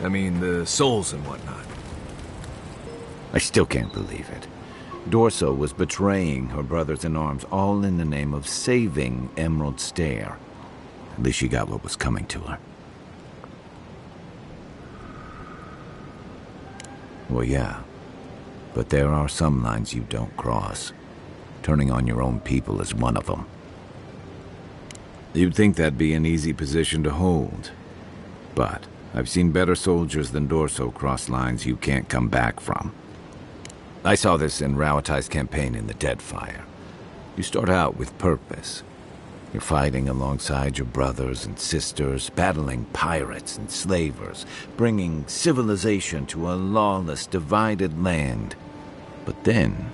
I mean, the souls and whatnot. I still can't believe it. Dorso was betraying her brothers-in-arms, all in the name of saving Emerald Stair. At least she got what was coming to her. Well, yeah. But there are some lines you don't cross. Turning on your own people is one of them. You'd think that'd be an easy position to hold. But I've seen better soldiers than Dorso cross lines you can't come back from. I saw this in Rauatai's campaign in the Deadfire. You start out with purpose. You're fighting alongside your brothers and sisters, battling pirates and slavers, bringing civilization to a lawless, divided land. But then,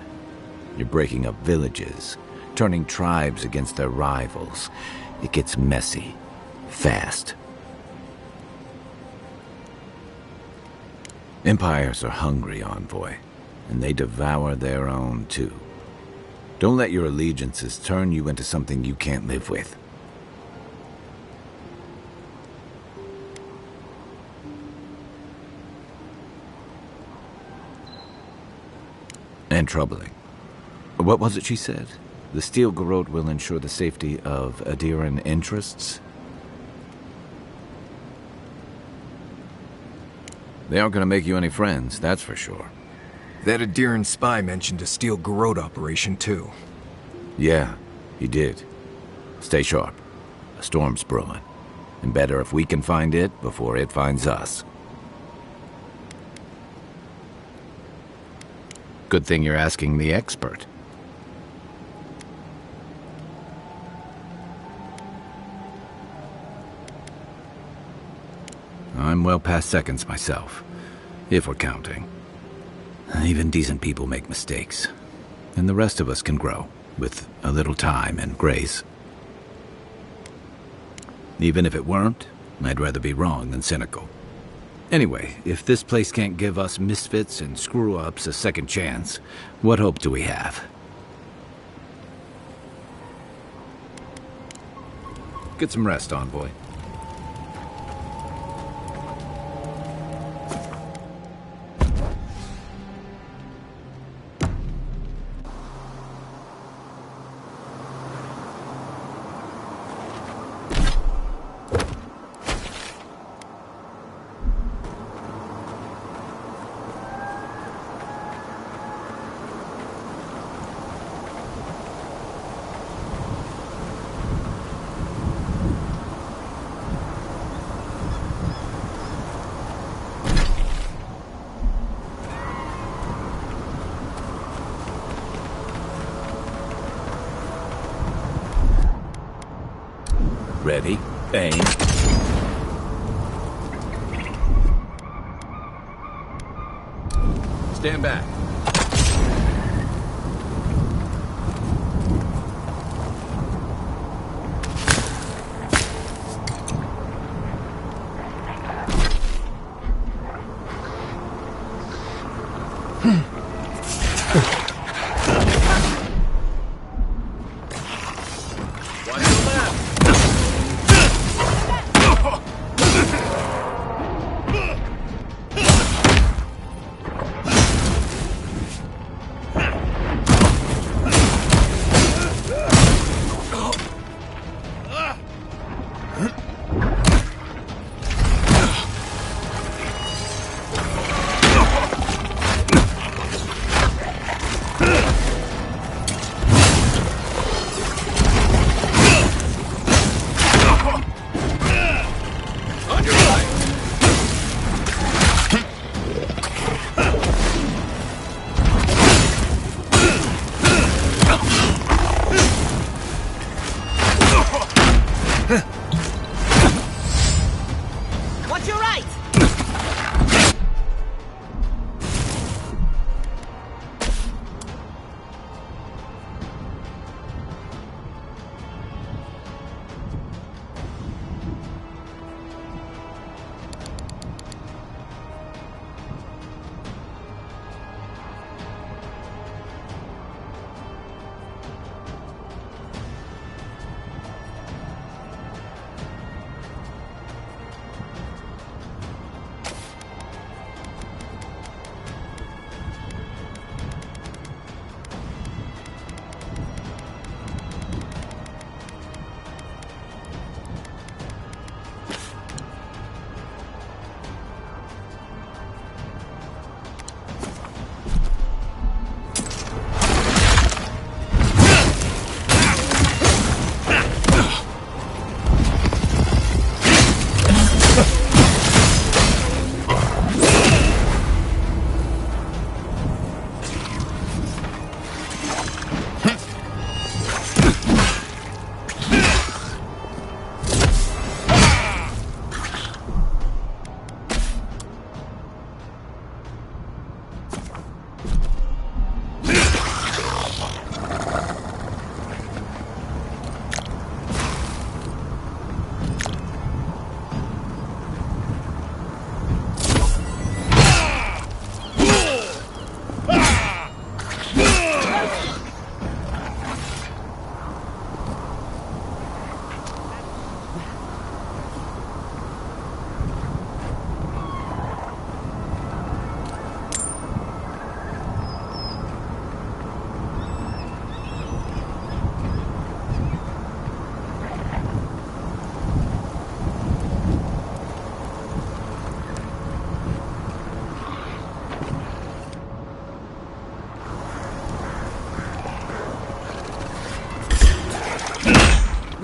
you're breaking up villages, turning tribes against their rivals. It gets messy, fast. Empires are hungry, Envoy, and they devour their own too. Don't let your allegiances turn you into something you can't live with. And troubling. What was it she said? The Steel Garrote will ensure the safety of Adiran interests? They aren't going to make you any friends, that's for sure. That Adiran spy mentioned a Steel Garrote operation, too. Yeah, he did. Stay sharp. A storm's brewing. And better if we can find it before it finds us. Good thing you're asking the expert. I'm well past seconds myself, if we're counting. Even decent people make mistakes, and the rest of us can grow, with a little time and grace. Even if it weren't, I'd rather be wrong than cynical. Anyway, if this place can't give us misfits and screw-ups a second chance, what hope do we have? Get some rest, Envoy. Ready, aim. Stand back.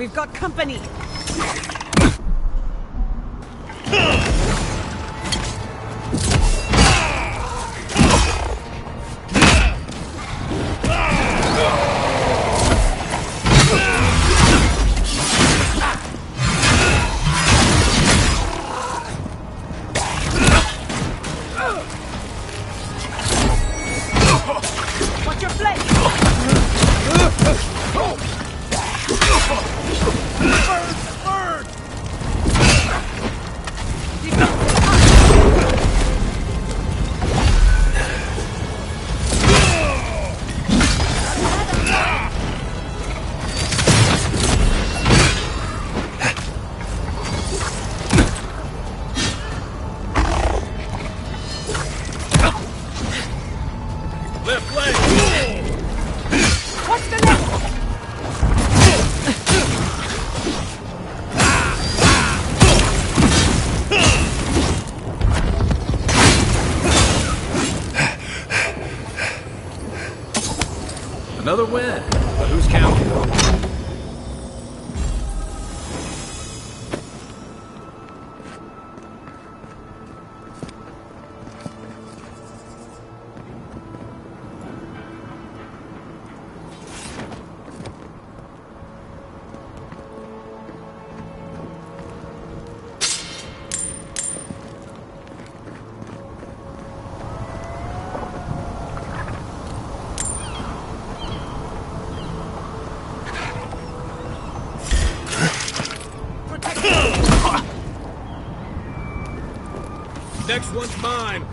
We've got company! Watch your flank! Bird! Left leg! What's the next? Another win. But who's counting? Next one's mine.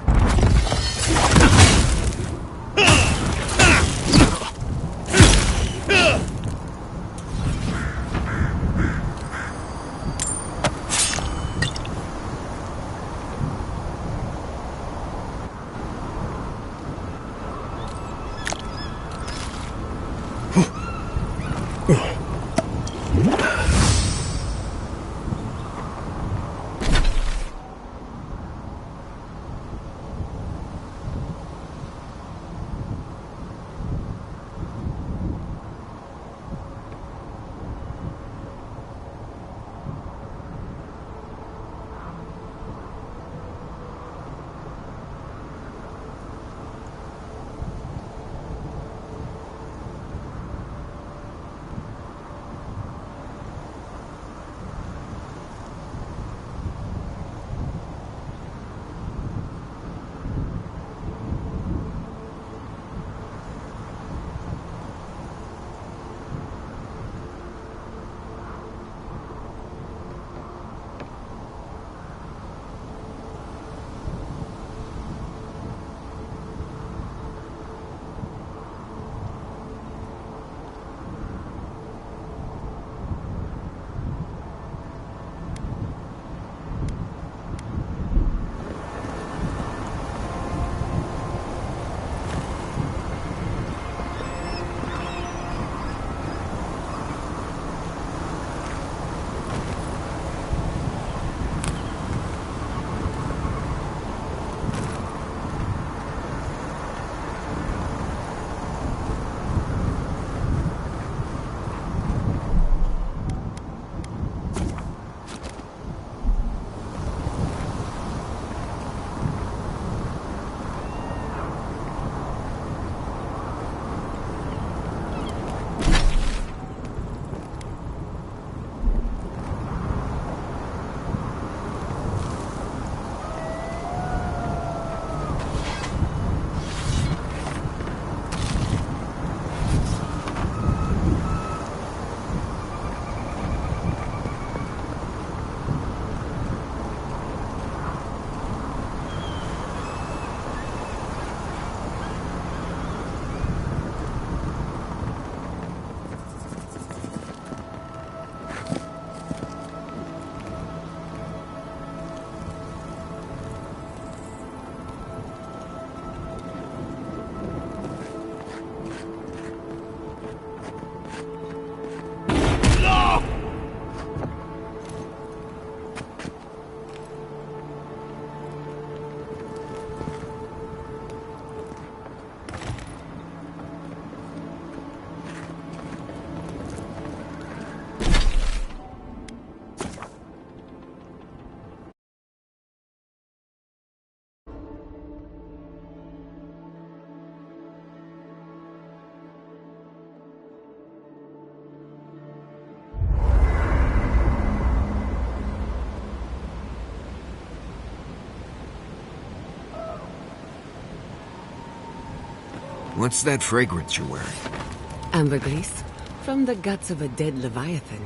What's that fragrance you're wearing? Ambergris, from the guts of a dead leviathan.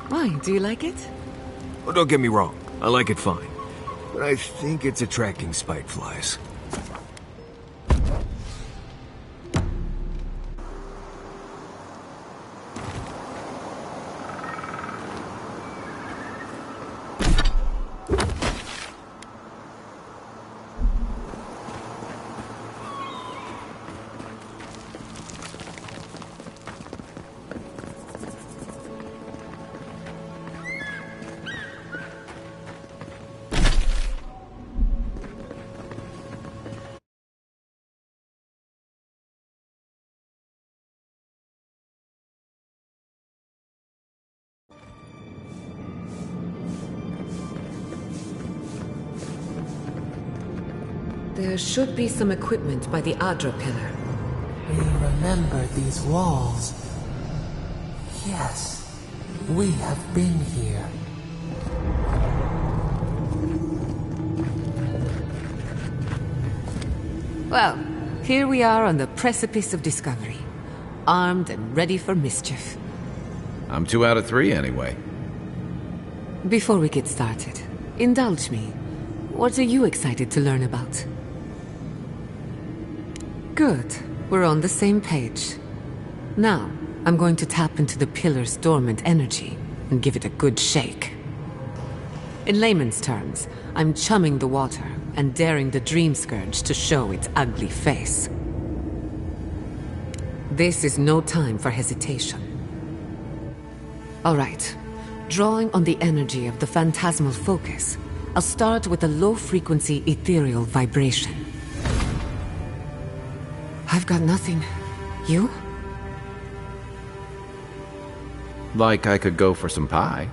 Why, do you like it? Oh, don't get me wrong. I like it fine. But I think it's attracting spiteflies. There should be some equipment by the Adra pillar. We remember these walls. Yes, we have been here. Well, here we are on the precipice of discovery. Armed and ready for mischief. I'm 2 out of 3 anyway. Before we get started, indulge me. What are you excited to learn about? Good. We're on the same page. Now, I'm going to tap into the pillar's dormant energy and give it a good shake. In layman's terms, I'm chumming the water and daring the Dream Scourge to show its ugly face. This is no time for hesitation. All right. Drawing on the energy of the phantasmal focus, I'll start with a low-frequency ethereal vibration. I've got nothing. You? Like I could go for some pie.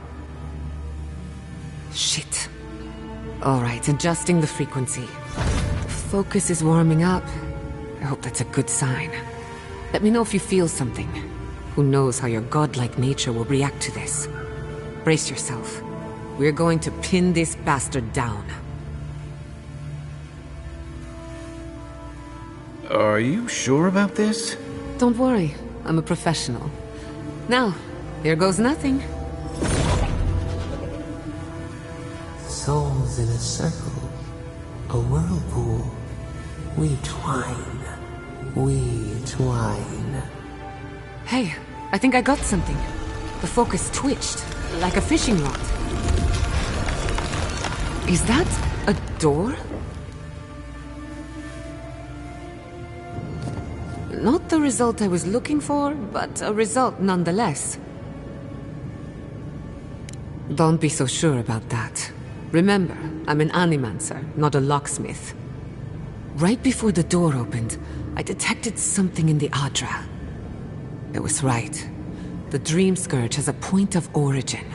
Shit. All right, adjusting the frequency. Focus is warming up. I hope that's a good sign. Let me know if you feel something. Who knows how your godlike nature will react to this. Brace yourself. We're going to pin this bastard down. Are you sure about this? Don't worry, I'm a professional. Now, here goes nothing. Souls in a circle, a whirlpool. We twine. We twine. Hey, I think I got something. The focus twitched, like a fishing rod. Is that a door? Not the result I was looking for, but a result nonetheless. Don't be so sure about that. Remember, I'm an animancer, not a locksmith. Right before the door opened, I detected something in the Adra. It was right. The Dream Scourge has a point of origin.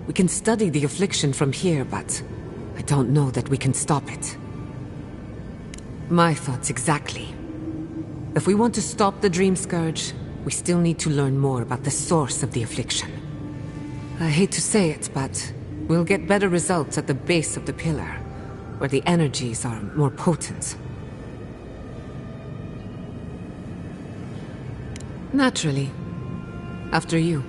We can study the affliction from here, but I don't know that we can stop it. My thoughts exactly. If we want to stop the Dream Scourge, we still need to learn more about the source of the affliction. I hate to say it, but we'll get better results at the base of the pillar, where the energies are more potent. Naturally. After you.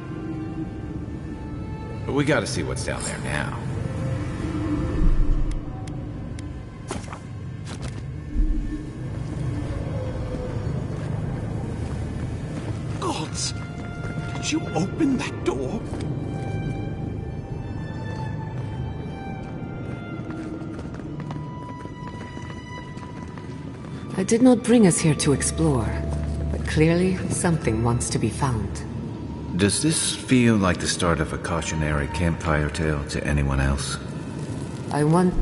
We gotta see what's down there now. Gods! Did you open that door? I did not bring us here to explore, but clearly something wants to be found. Does this feel like the start of a cautionary campfire tale to anyone else? I want...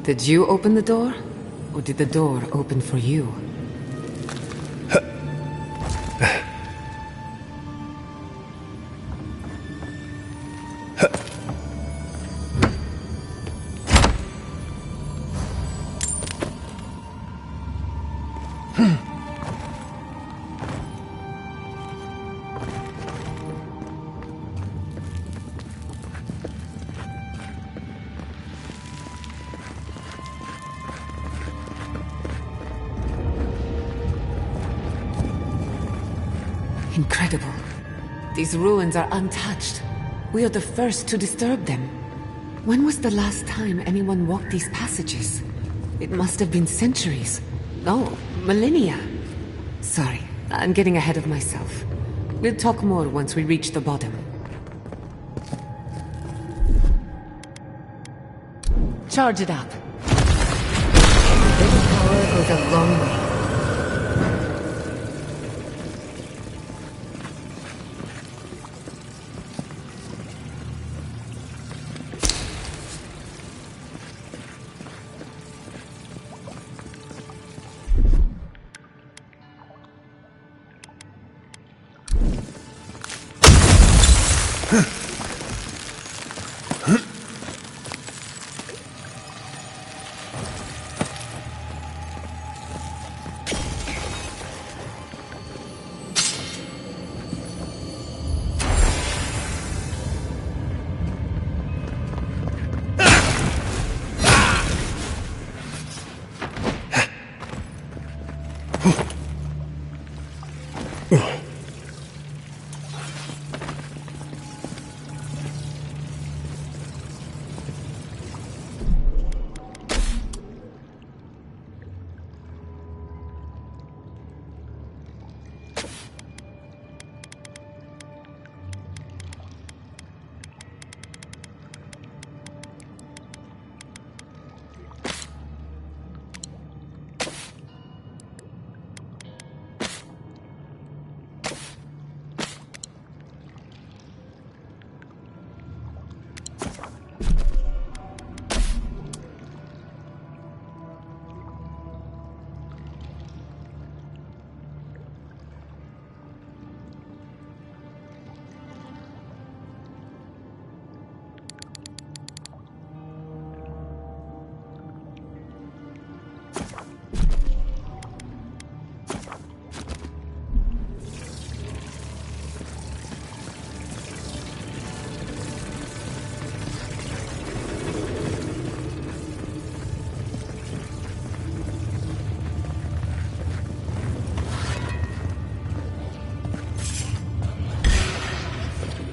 Did you open the door? Or did the door open for you? Incredible. These ruins are untouched. We are the first to disturb them. When was the last time anyone walked these passages? It must have been centuries. No, millennia. Sorry, I'm getting ahead of myself. We'll talk more once we reach the bottom. Charge it up. A little power goes a long way.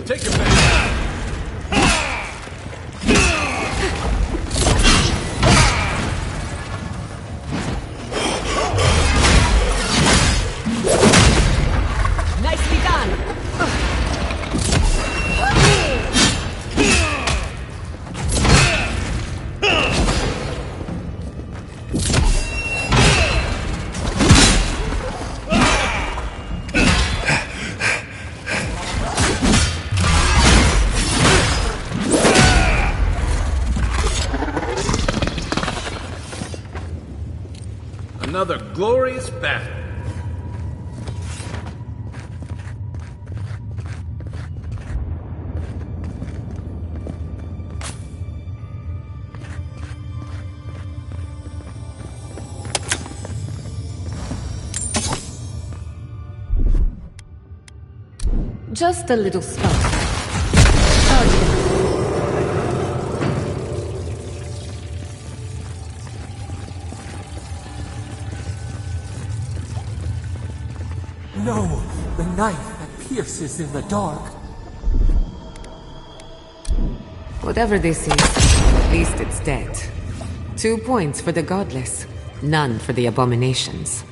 Take your back. Nicely done! Another glorious battle. Just a little spark. Charge it up. No, the knife that pierces in the dark. Whatever this is, at least it's dead. 2 points for the godless, none for the abominations.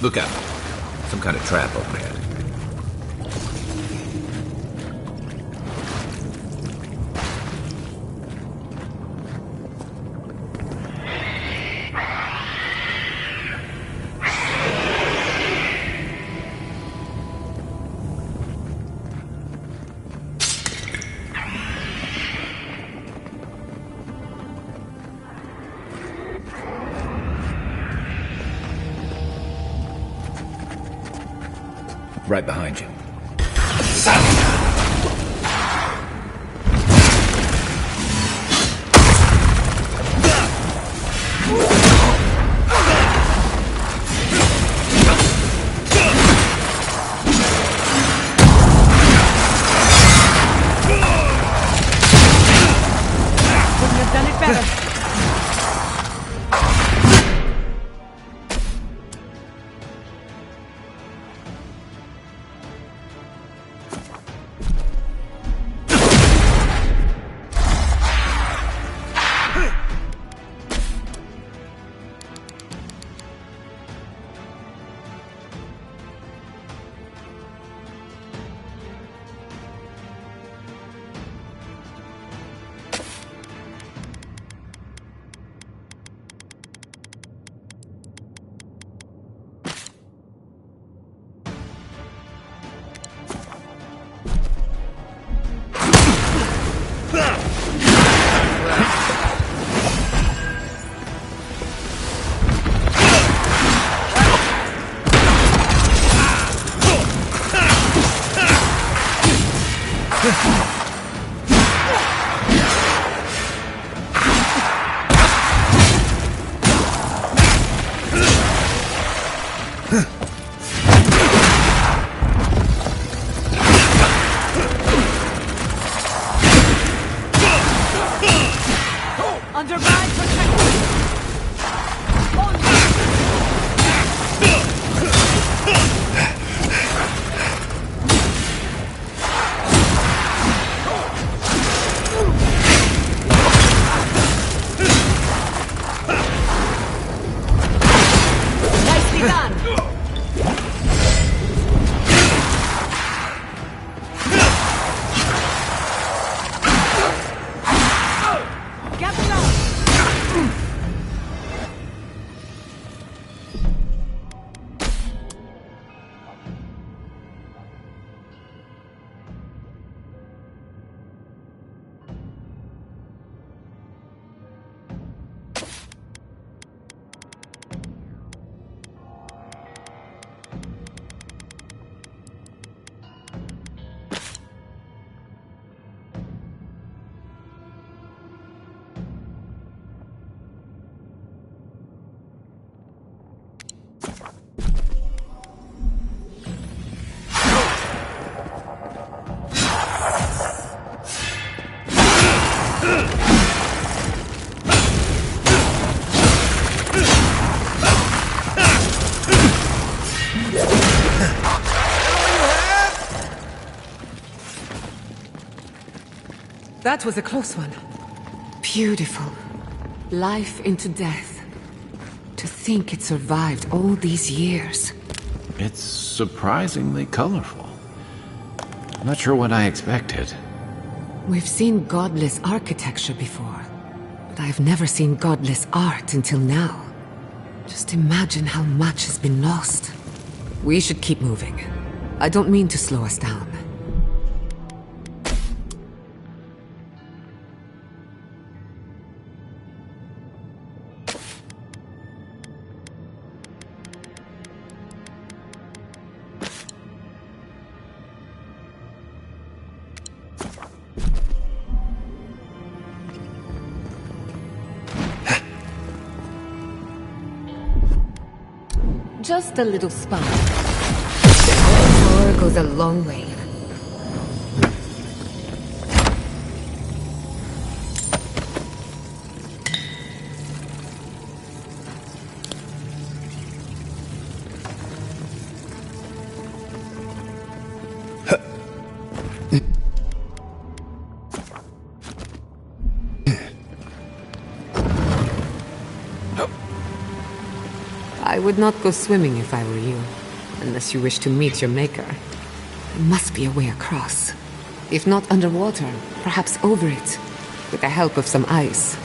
Look out. Some kind of trap overhead. Right behind you. Couldn't have done it better. Under my protection! Nicely done! Get below! That was a close one. Beautiful. Life into death. To think it survived all these years. It's surprisingly colorful. I'm not sure what I expected. We've seen godless architecture before, but I've never seen godless art until now. Just imagine how much has been lost. We should keep moving. I don't mean to slow us down. Just a little spark. Power goes a long way. I would not go swimming if I were you, unless you wish to meet your maker. There must be a way across. If not underwater, perhaps over it, with the help of some ice.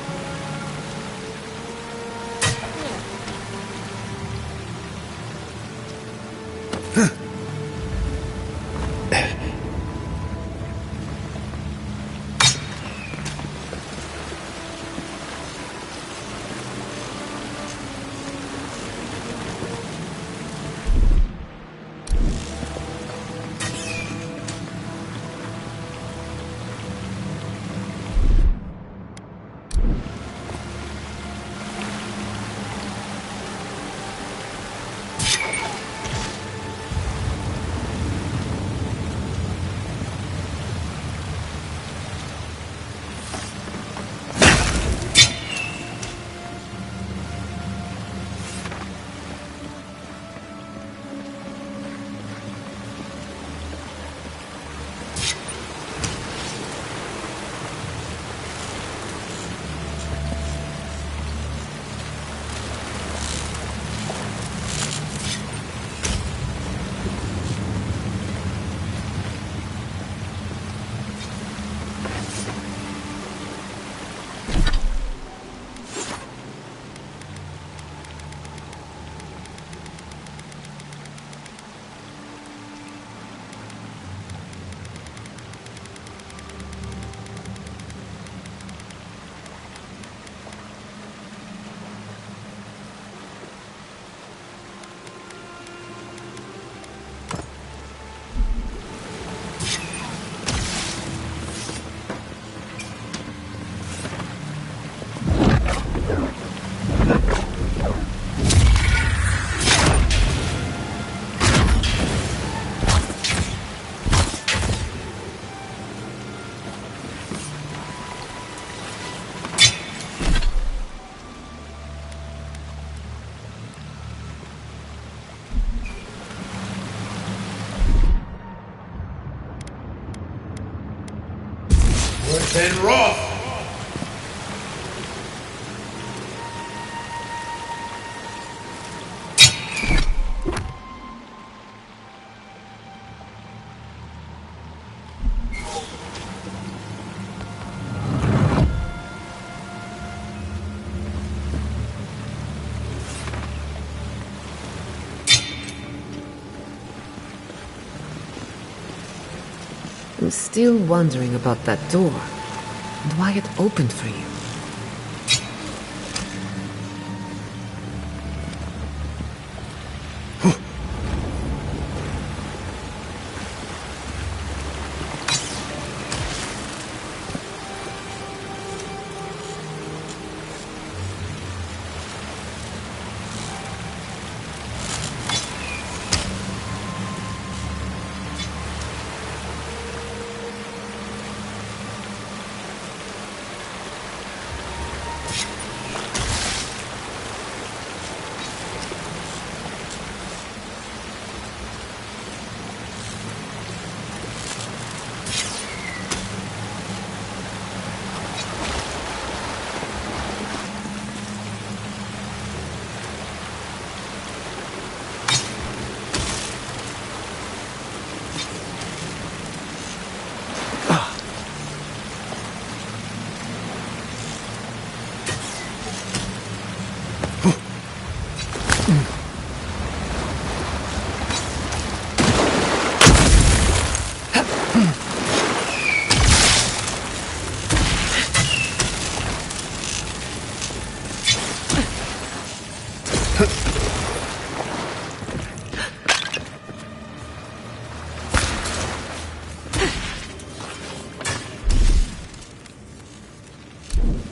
Then Roth! I'm still wondering about that door, and why it opened for you.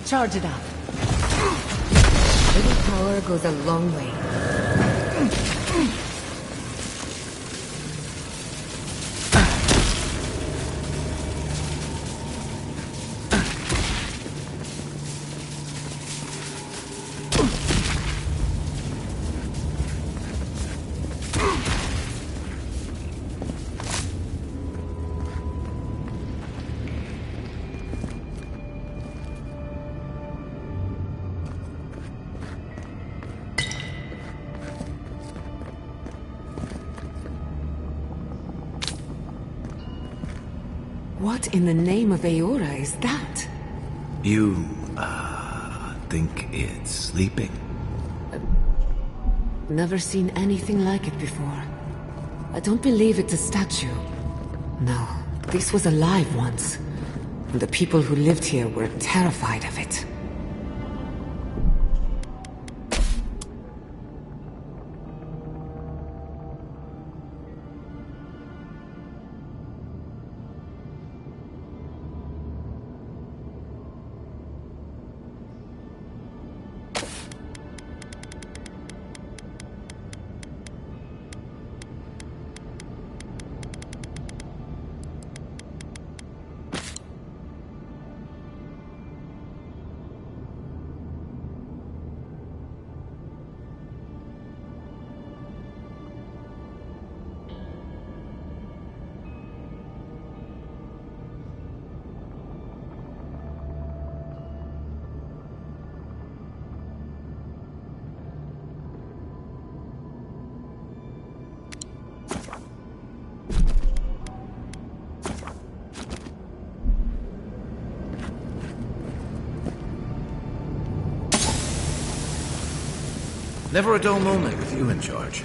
Charge it up. Little power goes a long way. What in the name of Aora is that? You, think it's sleeping? Never seen anything like it before. I don't believe it's a statue. No, this was alive once. And the people who lived here were terrified of it. Never a dull moment with you in charge.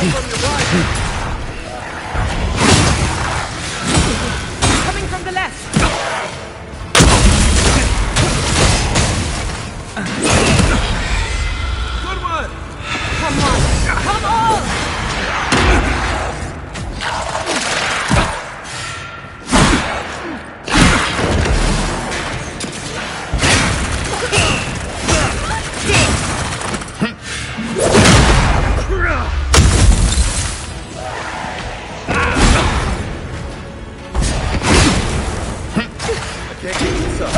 Coming from the left! Good one! Come on! Come on! Can't keep this up.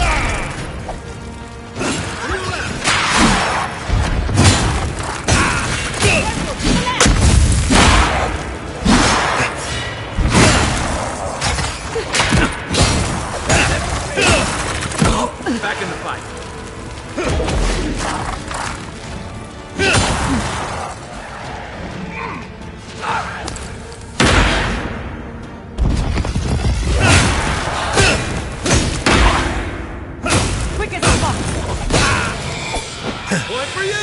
Back in the fight. Quick as a fox! Point for you!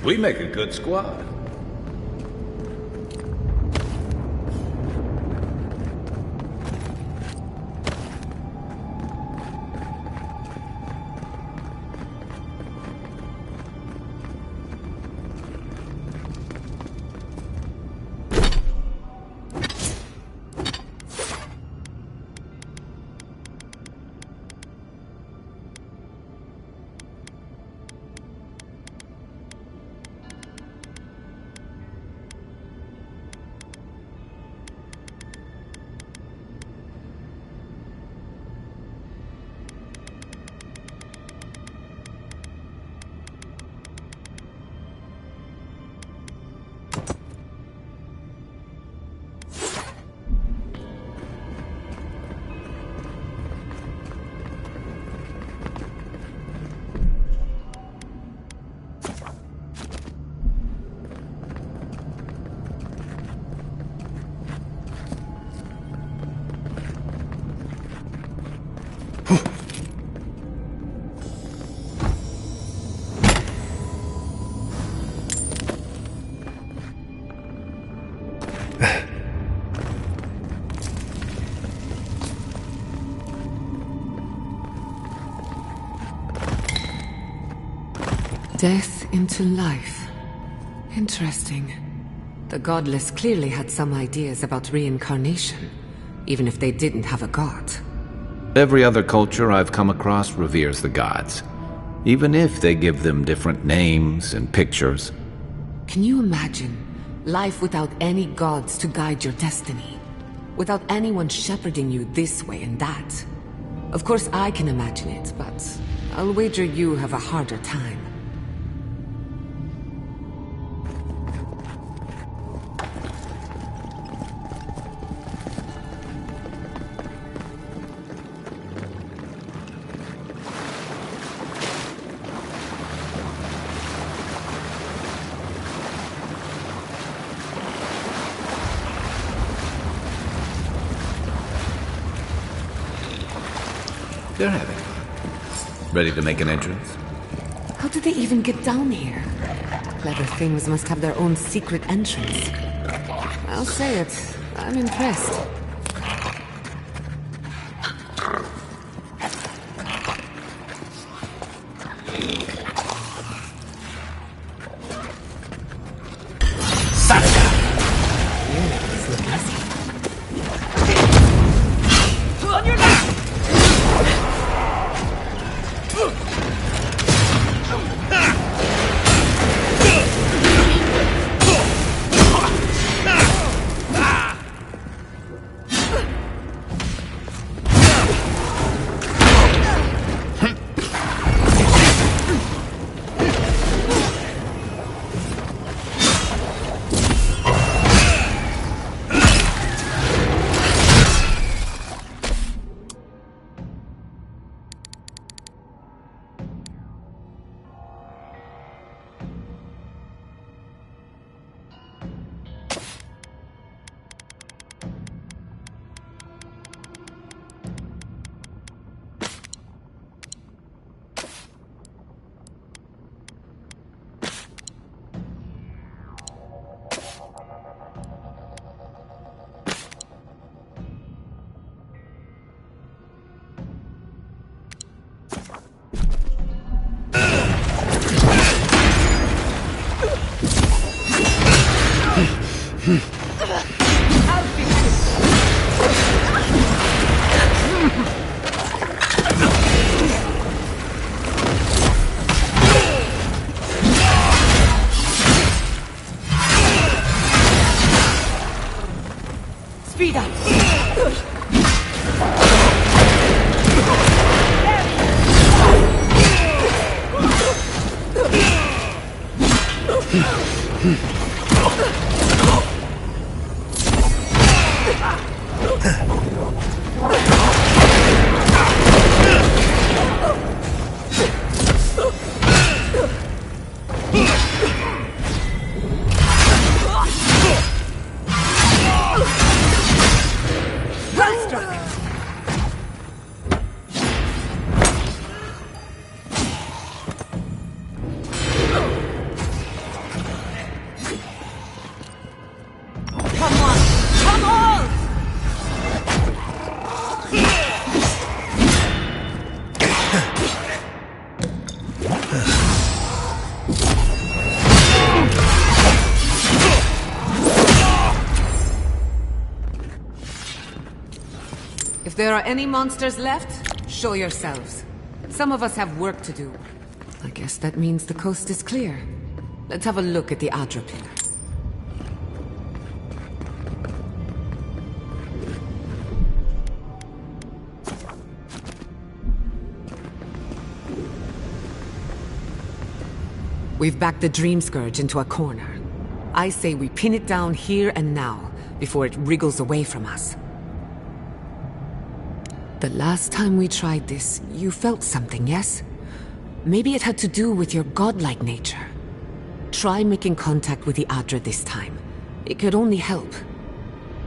We make a good squad. Death into life. Interesting. The godless clearly had some ideas about reincarnation, even if they didn't have a god. Every other culture I've come across reveres the gods, even if they give them different names and pictures. Can you imagine life without any gods to guide your destiny? Without anyone shepherding you this way and that? Of course I can imagine it, but I'll wager you have a harder time. They're having fun. Ready to make an entrance? How did they even get down here? Clever things must have their own secret entrance. I'll say it, I'm impressed. Speed up! Well struck! Come on! Come on! If there are any monsters left, show yourselves. Some of us have work to do. I guess that means the coast is clear. Let's have a look at the Adra pillar. We've backed the Dream Scourge into a corner. I say we pin it down here and now, before it wriggles away from us. The last time we tried this, you felt something, yes? Maybe it had to do with your godlike nature. Try making contact with the Adra this time. It could only help.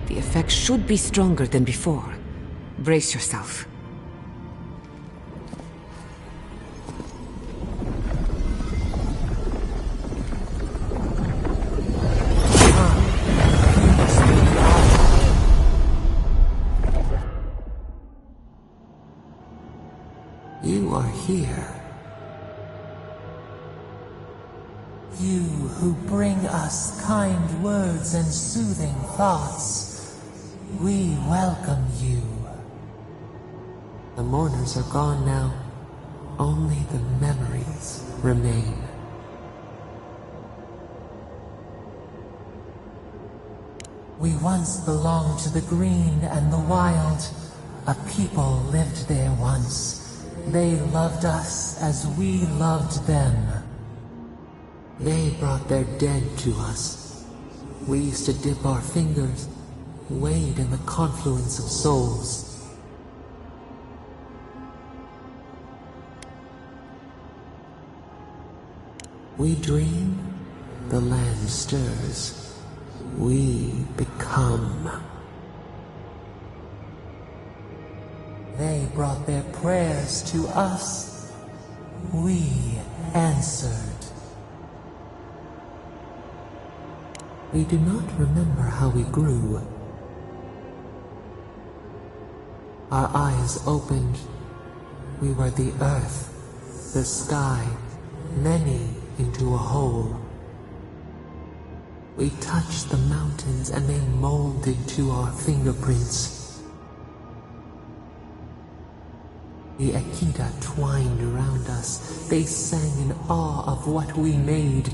The effect should be stronger than before. Brace yourself. You are here. You who bring us kind words and soothing thoughts, we welcome you. The mourners are gone now. Only the memories remain. We once belonged to the green and the wild. A people lived there once. They loved us as we loved them. They brought their dead to us. We used to dip our fingers, wade in the confluence of souls. We dream, the land stirs. We become. They brought their prayers to us. We answered. We do not remember how we grew. Our eyes opened. We were the earth, the sky, many into a whole. We touched the mountains and they molded to our fingerprints. The Akita twined around us. They sang in awe of what we made.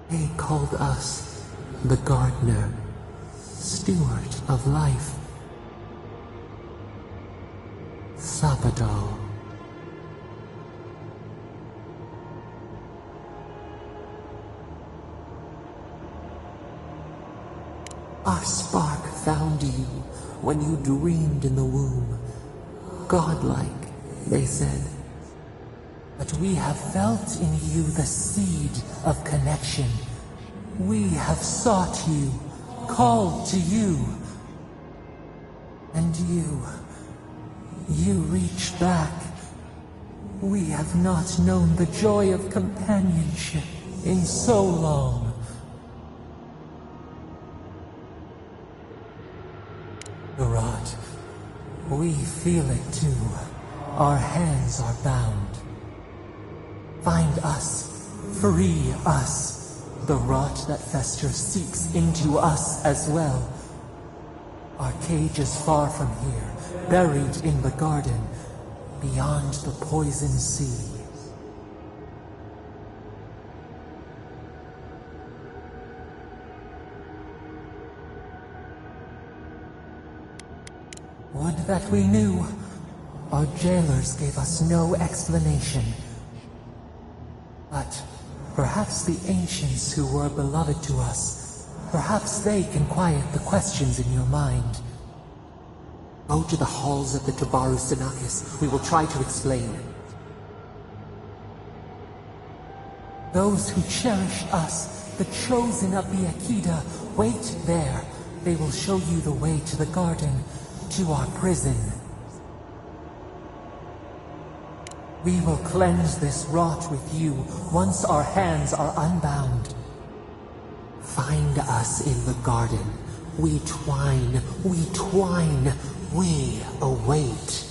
They called us the gardener, steward of life. Sabadal. Our spark found you when you dreamed in the womb. Godlike, they said. But we have felt in you the seed of connection. We have sought you, called to you. And you reached back. We have not known the joy of companionship in so long. Urad, we feel it too. Our hands are bound. Find us. Free us. The rot that festers seeks into us as well. Our cage is far from here, buried in the garden, beyond the poison sea. Would that we knew. Our jailers gave us no explanation. But perhaps the ancients who were beloved to us, perhaps they can quiet the questions in your mind. Go to the halls of the Tabaru Sinakis. We will try to explain. Those who cherish us, the chosen of the Akida, wait there. They will show you the way to the garden, to our prison. We will cleanse this rot with you once our hands are unbound. Find us in the garden. We twine, we await.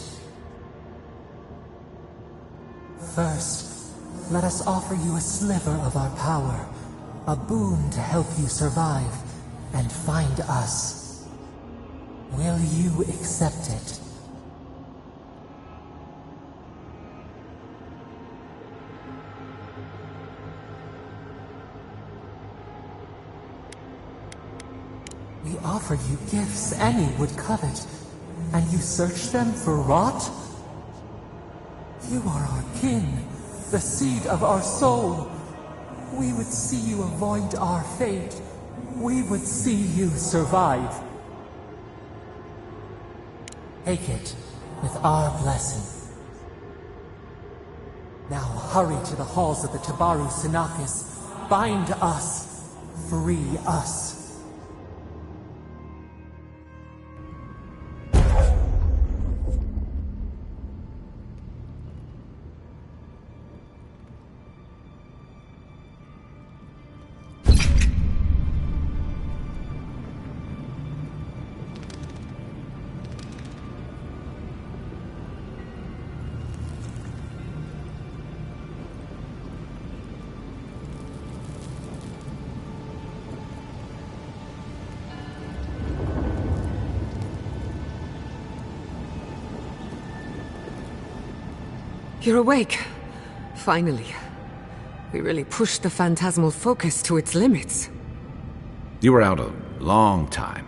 First, let us offer you a sliver of our power, a boon to help you survive and find us. Will you accept it? We offer you gifts any would covet, and you search them for rot? You are our kin, the seed of our soul. We would see you avoid our fate. We would see you survive. Take it with our blessing. Now hurry to the halls of the Tabaru Sinakis. Bind us. Free us. You're awake. Finally. We really pushed the phantasmal focus to its limits. You were out a long time.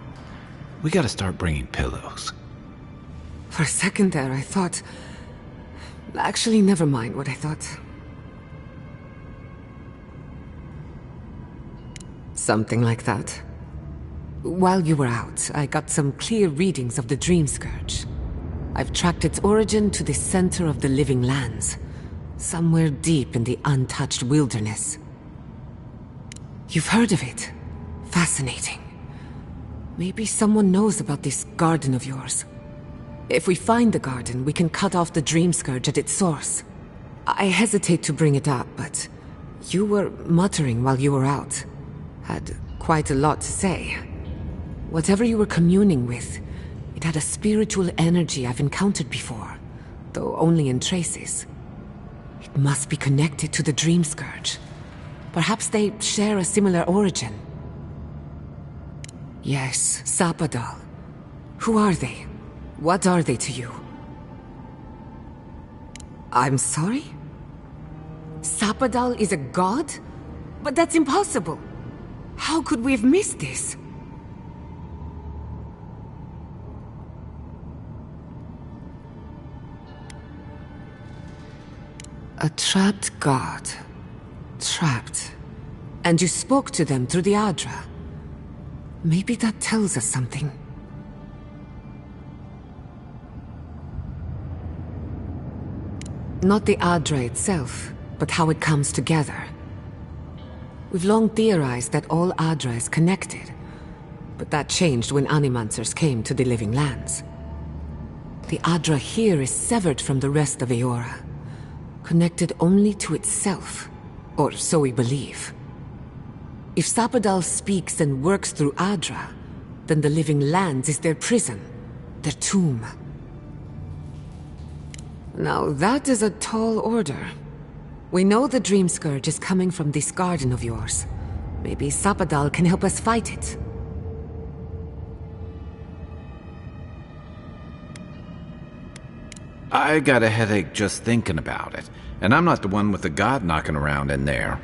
We gotta start bringing pillows. For a second there, I thought... Actually, never mind what I thought. Something like that. While you were out, I got some clear readings of the Dream Scourge. I've tracked its origin to the center of the living lands, somewhere deep in the untouched wilderness. You've heard of it. Fascinating. Maybe someone knows about this garden of yours. If we find the garden, we can cut off the Dream Scourge at its source. I hesitate to bring it up, but you were muttering while you were out. Had quite a lot to say. Whatever you were communing with, it had a spiritual energy I've encountered before, though only in traces. It must be connected to the Dream Scourge. Perhaps they share a similar origin. Yes, Sapadal. Who are they? What are they to you? I'm sorry? Sapadal is a god? But that's impossible! How could we have missed this? A trapped god. Trapped. And you spoke to them through the Adra. Maybe that tells us something. Not the Adra itself, but how it comes together. We've long theorized that all Adra is connected, but that changed when Animancers came to the Living Lands. The Adra here is severed from the rest of Eora, connected only to itself, or so we believe. If Sapadal speaks and works through Adra, then the Living Lands is their prison, their tomb. Now that is a tall order. We know the Dream Scourge is coming from this garden of yours, Maybe Sapadal can help us fight it. I got a headache just thinking about it, and I'm not the one with the god knocking around in there.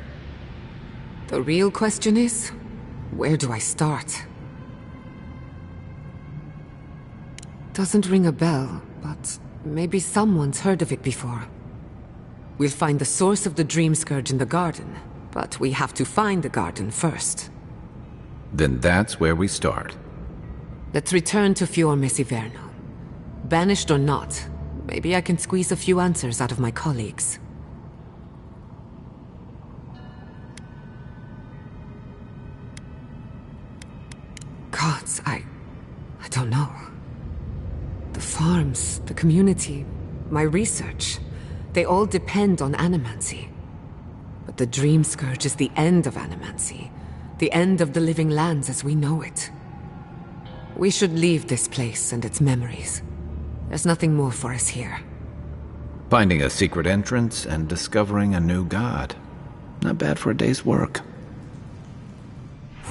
The real question is, where do I start? Doesn't ring a bell, but maybe someone's heard of it before. We'll find the source of the Dream Scourge in the garden, but we have to find the garden first. Then that's where we start. Let's return to Fior Mesiverno. Banished or not, maybe I can squeeze a few answers out of my colleagues. Gods, I don't know. The farms, the community, my research, they all depend on animancy. But the Dream Scourge is the end of animancy, the end of the living lands as we know it. We should leave this place and its memories. There's nothing more for us here. Finding a secret entrance and discovering a new god. Not bad for a day's work.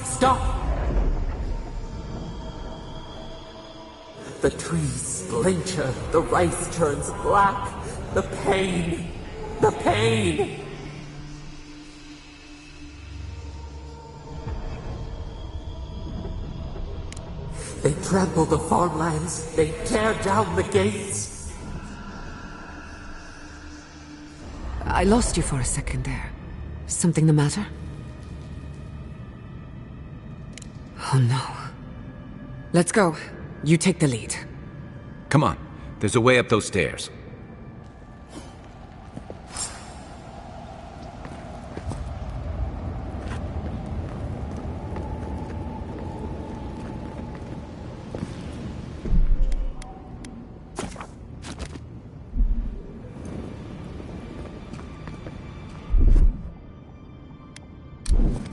Stop! The trees splinter, the rice turns black. The pain! The pain! They trample the farmlands, they tear down the gates. I lost you for a second there. Something the matter? Oh no. Let's go. You take the lead. Come on, there's a way up those stairs.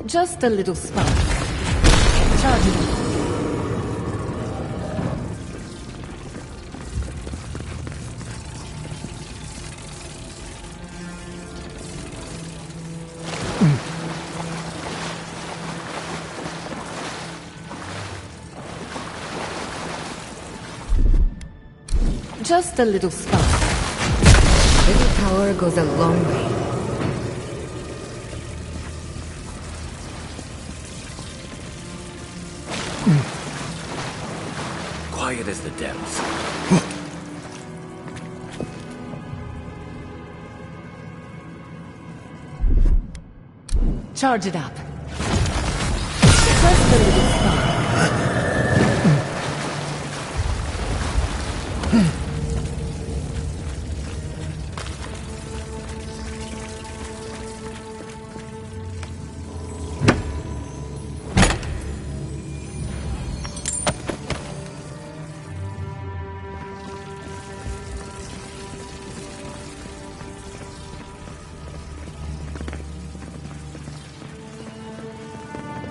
Just a little spark. Charging. Just a little spark. Little power goes a long way. Quiet as the depths. Charge it up. Just a little spark.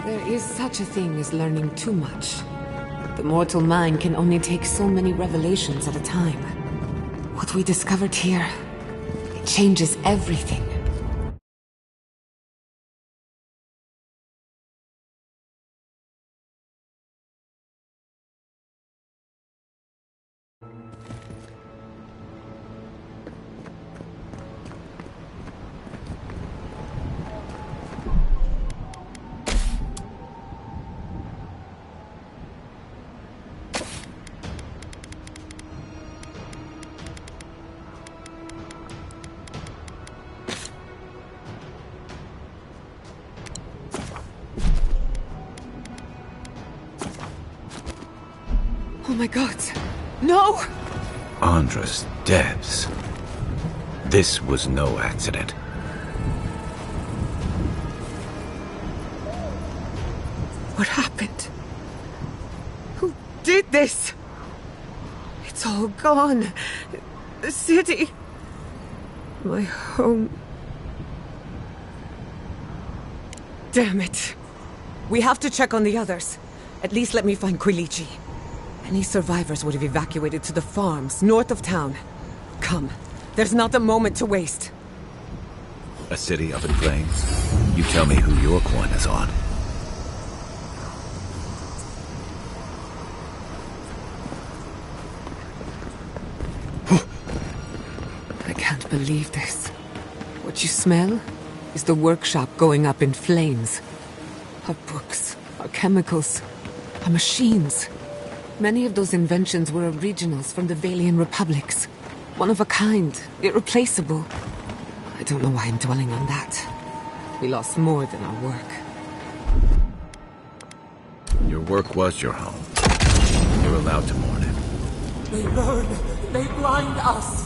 There is such a thing as learning too much. The mortal mind can only take so many revelations at a time. What we discovered here, it changes everything. Oh my god. No! Andra's depths. This was no accident. What happened? Who did this? It's all gone. The city. My home. Damn it. We have to check on the others. At least let me find Quilici. Any survivors would have evacuated to the farms north of town. Come. There's not a moment to waste. A city up in flames? You tell me who your coin is on. I can't believe this. What you smell is the workshop going up in flames. Our books, our chemicals, our machines. Many of those inventions were originals from the Valian republics. One of a kind, irreplaceable. I don't know why I'm dwelling on that. We lost more than our work. Your work was your home. You're allowed to mourn it. They burn. They blind us.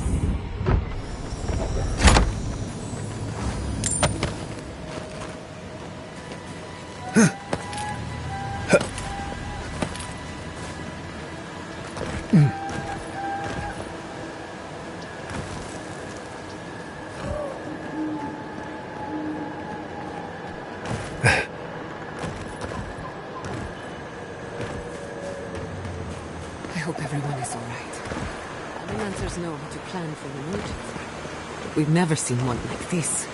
I hope everyone is all right. Animancers know how to plan for an emergency. But we've never seen one like this.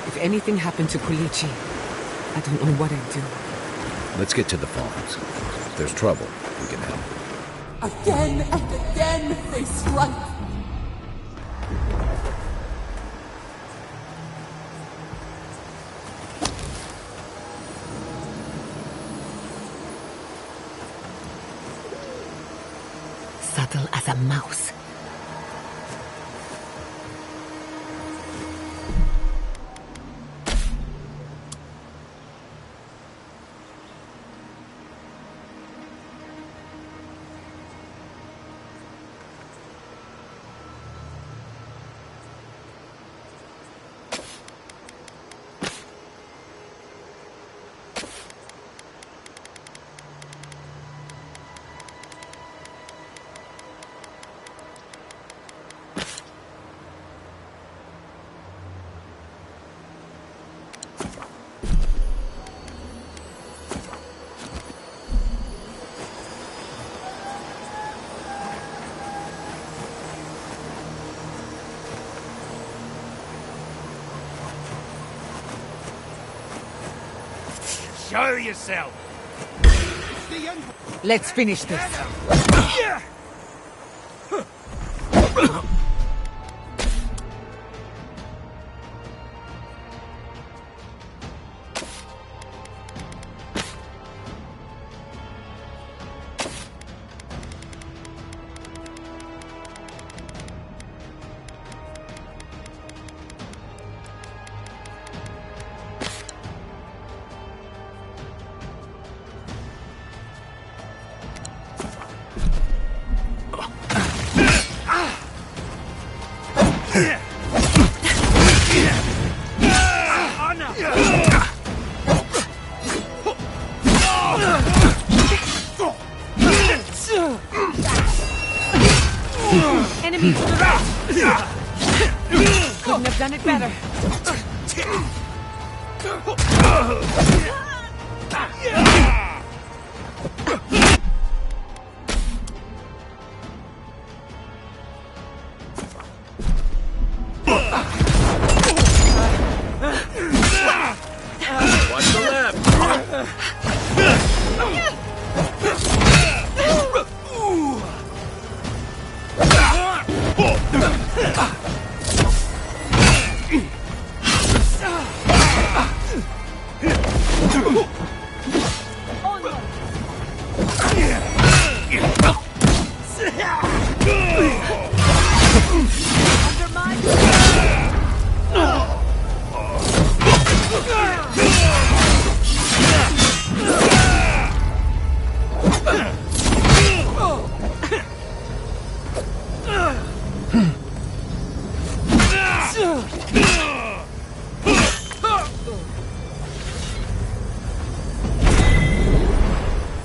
If anything happened to Kulichi, I don't know what I'd do. Let's get to the farms. If there's trouble, we can help. Again and again they strike. Subtle as a mouse. Show yourself! Let's finish this. Enemy to the right! Couldn't have done it better. Watch the left!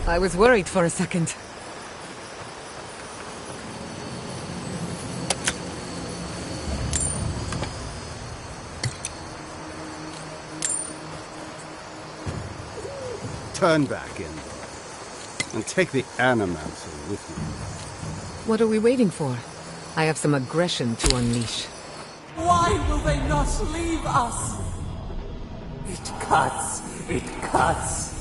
I was worried for a second. Turn back in. And take the Animancer with you. What are we waiting for? I have some aggression to unleash. Why will they not leave us? It cuts. It cuts.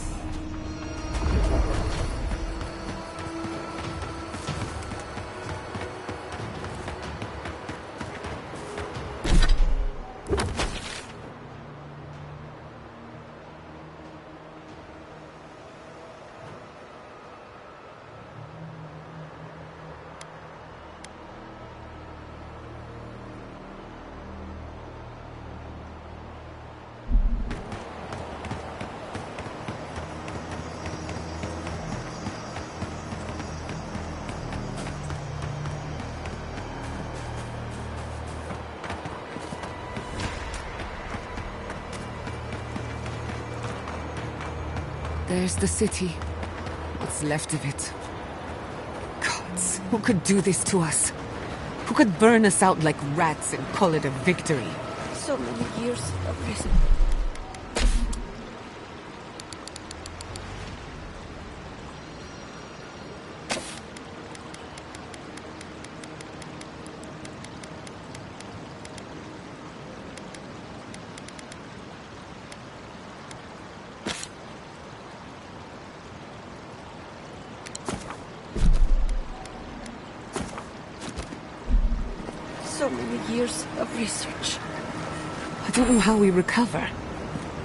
There's the city. What's left of it. Gods, who could do this to us? Who could burn us out like rats and call it a victory? So many years of prison. So many years of research. I don't know how we recover.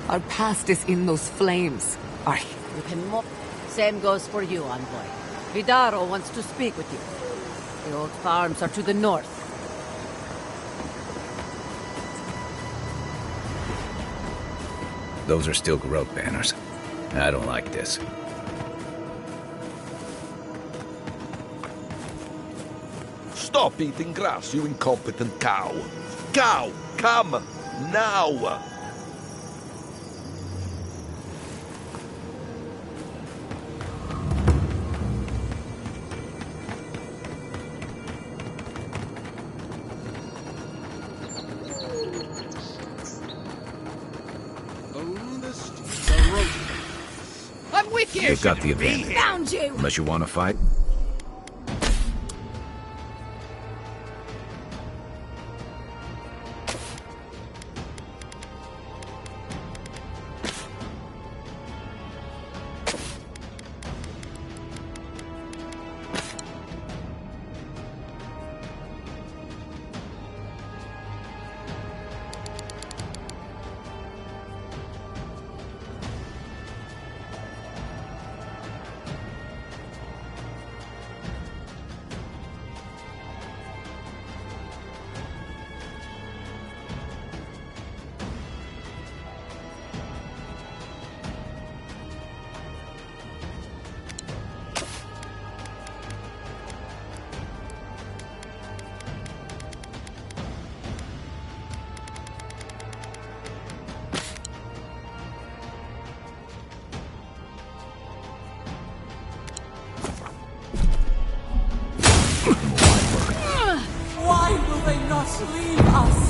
Our past is in those flames. You can mo- Same goes for you, envoy. Vidaro wants to speak with you. The old farms are to the north. Those are still growth banners. I don't like this. Stop eating grass, you incompetent cow! Cow, come! Now! I'm with you! You've got the advantage. Found you! Unless you want to fight. Why will they not leave us?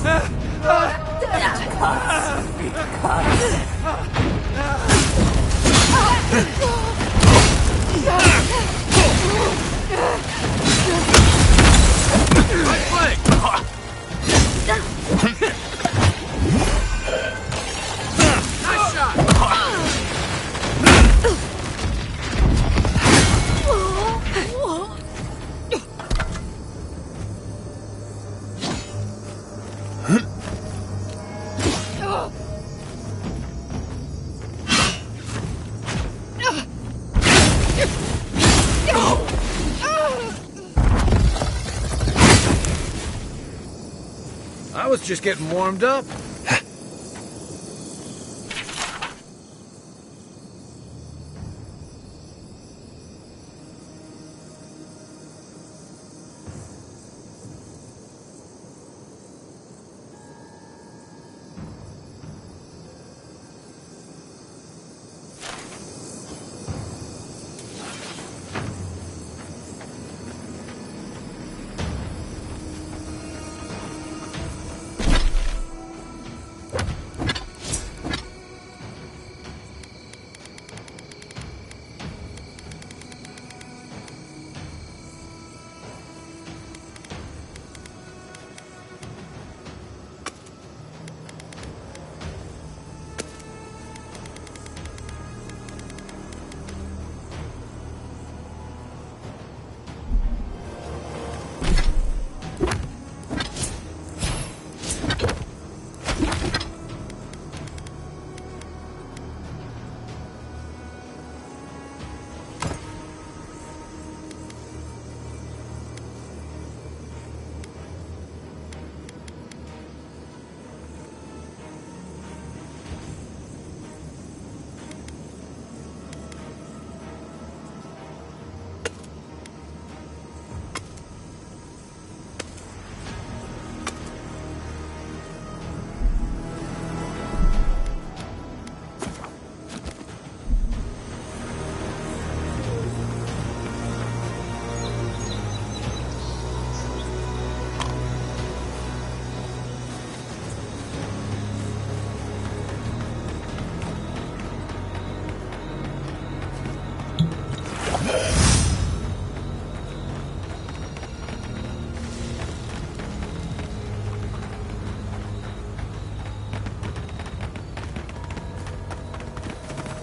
I was just getting warmed up.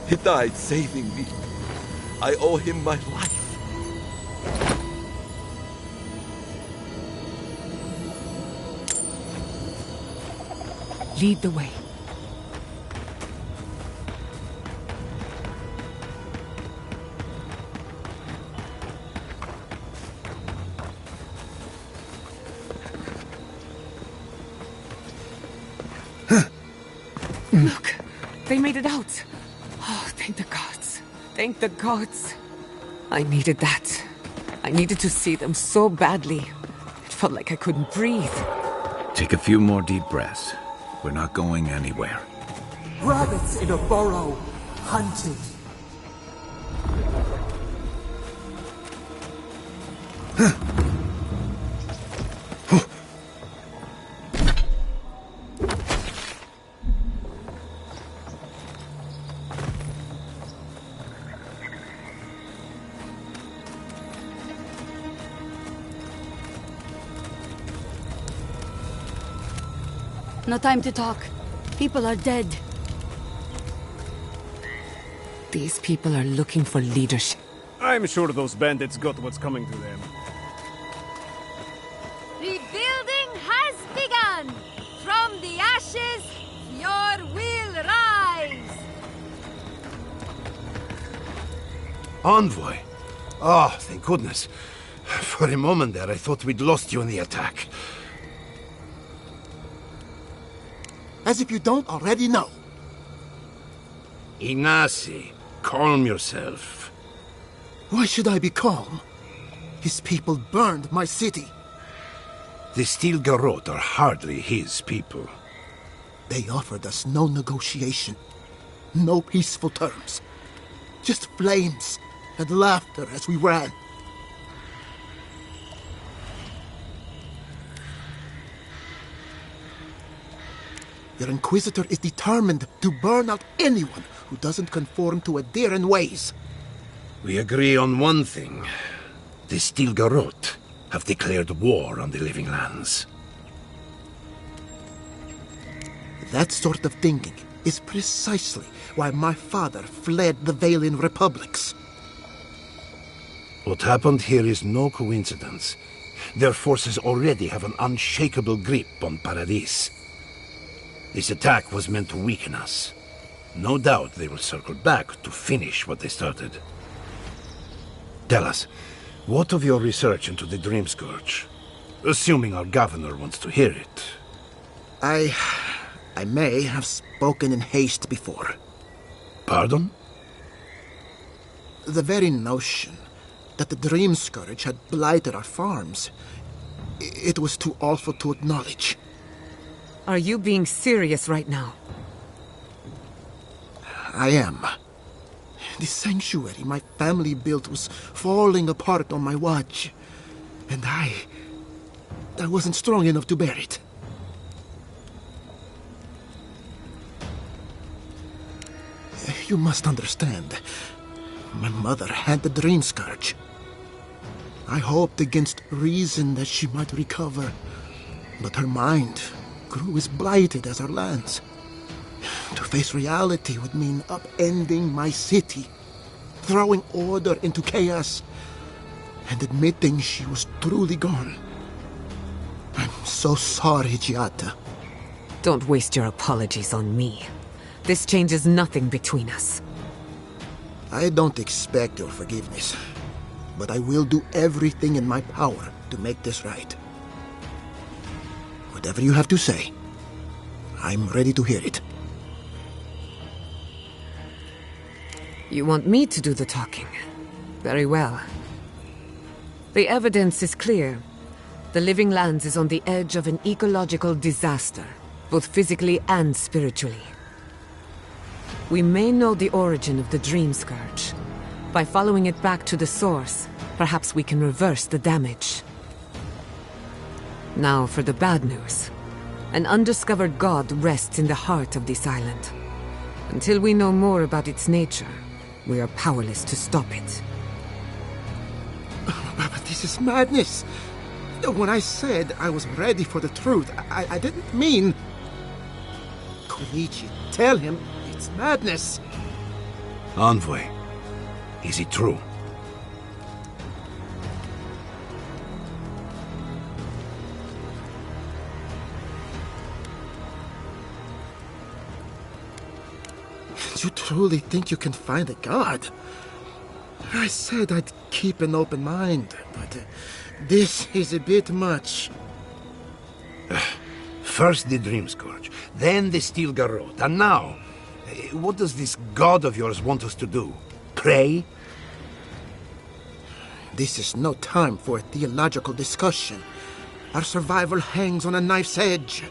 He died saving me. I owe him my life. Lead the way. Look, they made it out. Oh, thank the gods. Thank the gods. I needed that. I needed to see them so badly. It felt like I couldn't breathe. Take a few more deep breaths. We're not going anywhere. Rabbits in a burrow, hunted. No time to talk. People are dead. These people are looking for leadership. I'm sure those bandits got what's coming to them. Rebuilding has begun! From the ashes, your will rise! Envoy? Oh, thank goodness. For a moment there, I thought we'd lost you in the attack. As if you don't already know. Ignacy, calm yourself. Why should I be calm? His people burned my city. The Steel Garrote are hardly his people. They offered us no negotiation, no peaceful terms. Just flames and laughter as we ran. Your Inquisitor is determined to burn out anyone who doesn't conform to Adiran ways. We agree on one thing. The Steel Garrote have declared war on the Living Lands. That sort of thinking is precisely why my father fled the Valian republics. What happened here is no coincidence. Their forces already have an unshakable grip on Paradis. This attack was meant to weaken us. No doubt they will circle back to finish what they started. Tell us, what of your research into the Dream Scourge? Assuming our governor wants to hear it. I may have spoken in haste before. Pardon? The very notion that the Dream Scourge had blighted our farms, it was too awful to acknowledge. Are you being serious right now? I am. The sanctuary my family built was falling apart on my watch. And I wasn't strong enough to bear it. You must understand. My mother had the Dream Scourge. I hoped against reason that she might recover. But her mind grew as blighted as our lands. To face reality would mean upending my city, throwing order into chaos, and admitting she was truly gone. I'm so sorry, Giata. Don't waste your apologies on me. This changes nothing between us. I don't expect your forgiveness, but I will do everything in my power to make this right. Whatever you have to say, I'm ready to hear it. You want me to do the talking? Very well. The evidence is clear. The Living Lands is on the edge of an ecological disaster, both physically and spiritually. We may know the origin of the Dream Scourge. By following it back to the source, perhaps we can reverse the damage. Now for the bad news. An undiscovered god rests in the heart of this island. Until we know more about its nature, we are powerless to stop it. But this is madness. When I said I was ready for the truth, I didn't mean... Koichi, tell him it's madness. Envoy, is it true? You truly think you can find a god? I said I'd keep an open mind, but this is a bit much. First the Dream Scourge, then the Steel Garrote, and now, what does this god of yours want us to do? Pray? This is no time for a theological discussion. Our survival hangs on a knife's edge.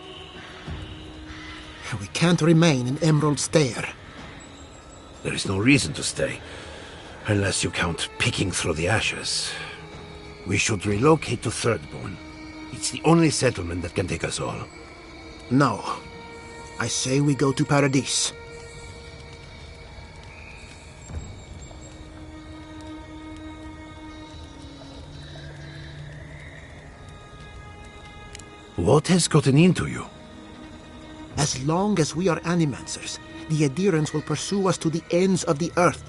We can't remain in Emerald Stair. There is no reason to stay, unless you count picking through the ashes. We should relocate to Thirdborn. It's the only settlement that can take us all. No. I say we go to Paradise. What has gotten into you? As long as we are Animancers, the adherents will pursue us to the ends of the earth.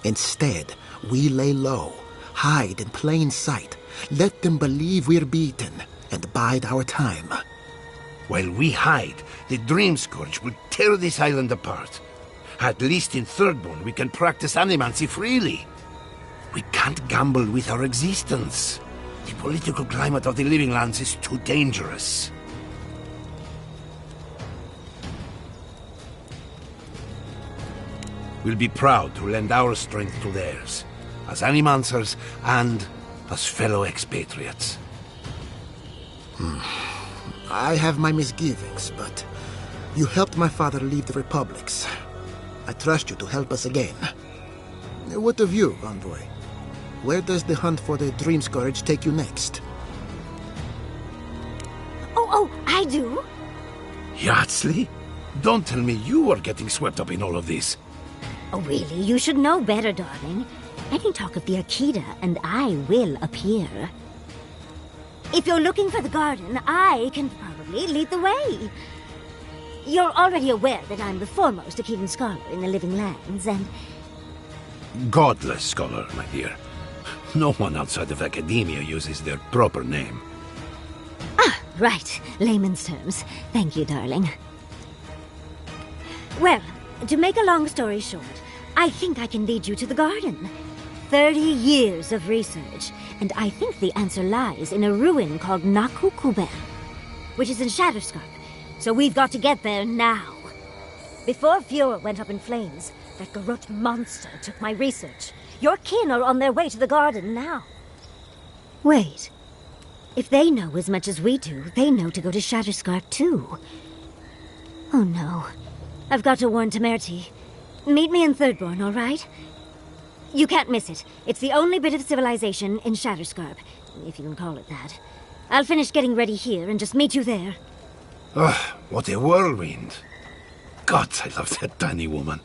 Instead, we lay low, hide in plain sight, let them believe we're beaten, and bide our time. While we hide, the Dream Scourge will tear this island apart. At least in Thirdborn, we can practice animancy freely. We can't gamble with our existence. The political climate of the Living Lands is too dangerous. We'll be proud to lend our strength to theirs, as Animancers and as fellow expatriates. I have my misgivings, but you helped my father leave the Republics. I trust you to help us again. What of you, Envoy? Where does the hunt for the Dream Scourge take you next? Oh, I do. Yardsley? Don't tell me you are getting swept up in all of this. Oh, really? You should know better, darling. Any talk of the Akita, and I will appear. If you're looking for the garden, I can probably lead the way. You're already aware that I'm the foremost Akitan scholar in the Living Lands, and... Godless scholar, my dear. No one outside of academia uses their proper name. Ah, right. Layman's terms. Thank you, darling. Well, to make a long story short, I think I can lead you to the garden. 30 years of research, and I think the answer lies in a ruin called Naku Kuben, which is in Shatterscarp. So we've got to get there now. Before Fiora went up in flames, that Garrote monster took my research. Your kin are on their way to the garden now. Wait. If they know as much as we do, they know to go to Shatterscarp too. Oh no. I've got to warn Temerity. Meet me in Thirdborn, all right? You can't miss it. It's the only bit of civilization in Shatterscarp, if you can call it that. I'll finish getting ready here and just meet you there. Ugh, what a whirlwind. God, I love that tiny woman.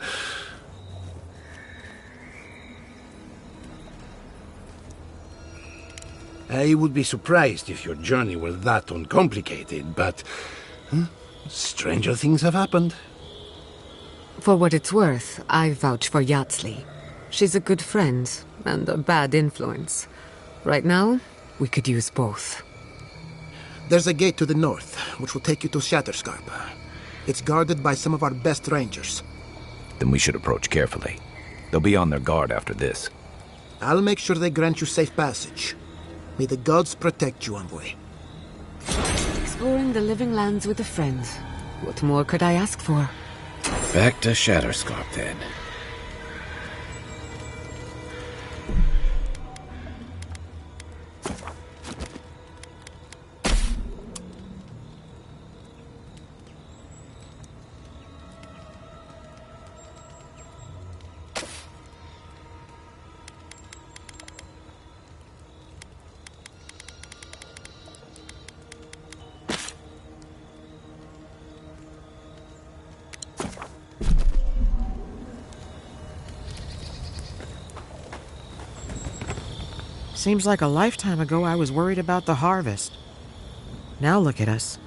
I would be surprised if your journey were that uncomplicated, but... stranger things have happened. For what it's worth, I vouch for Yardsley. She's a good friend, and a bad influence. Right now, we could use both. There's a gate to the north, which will take you to Shatterscarp. It's guarded by some of our best rangers. Then we should approach carefully. They'll be on their guard after this. I'll make sure they grant you safe passage. May the gods protect you, Envoy. Exploring the Living Lands with a friend. What more could I ask for? Back to Shatterscarp, then. Seems like a lifetime ago I was worried about the harvest. Now look at us.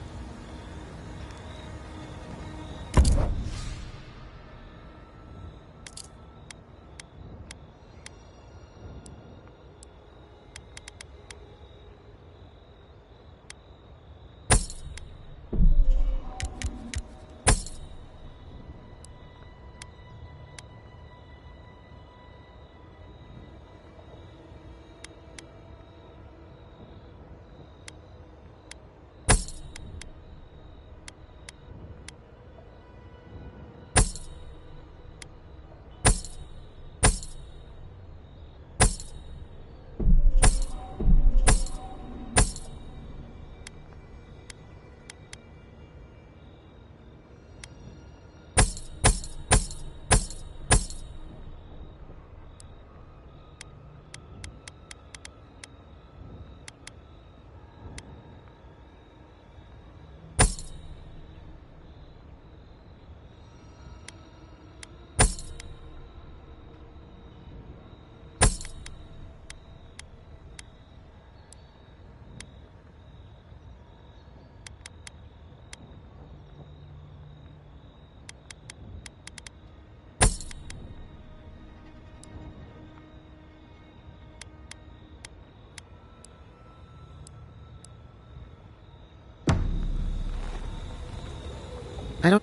I don't...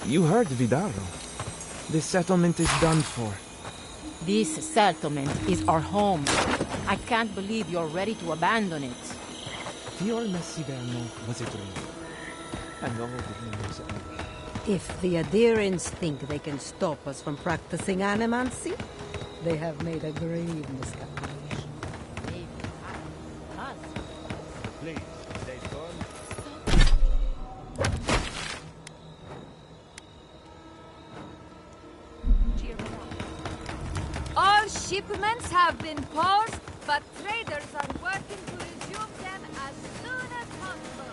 You heard Vidaro. This settlement is done for. This settlement is our home. I can't believe you're ready to abandon it. Fior Messiverno was a dream. And all the dreams of... If the adherents think they can stop us from practicing animancy, they have made a grave miscalculation. Please, stay firm. All shipments have been paused, but traders are working to resume them as soon as possible.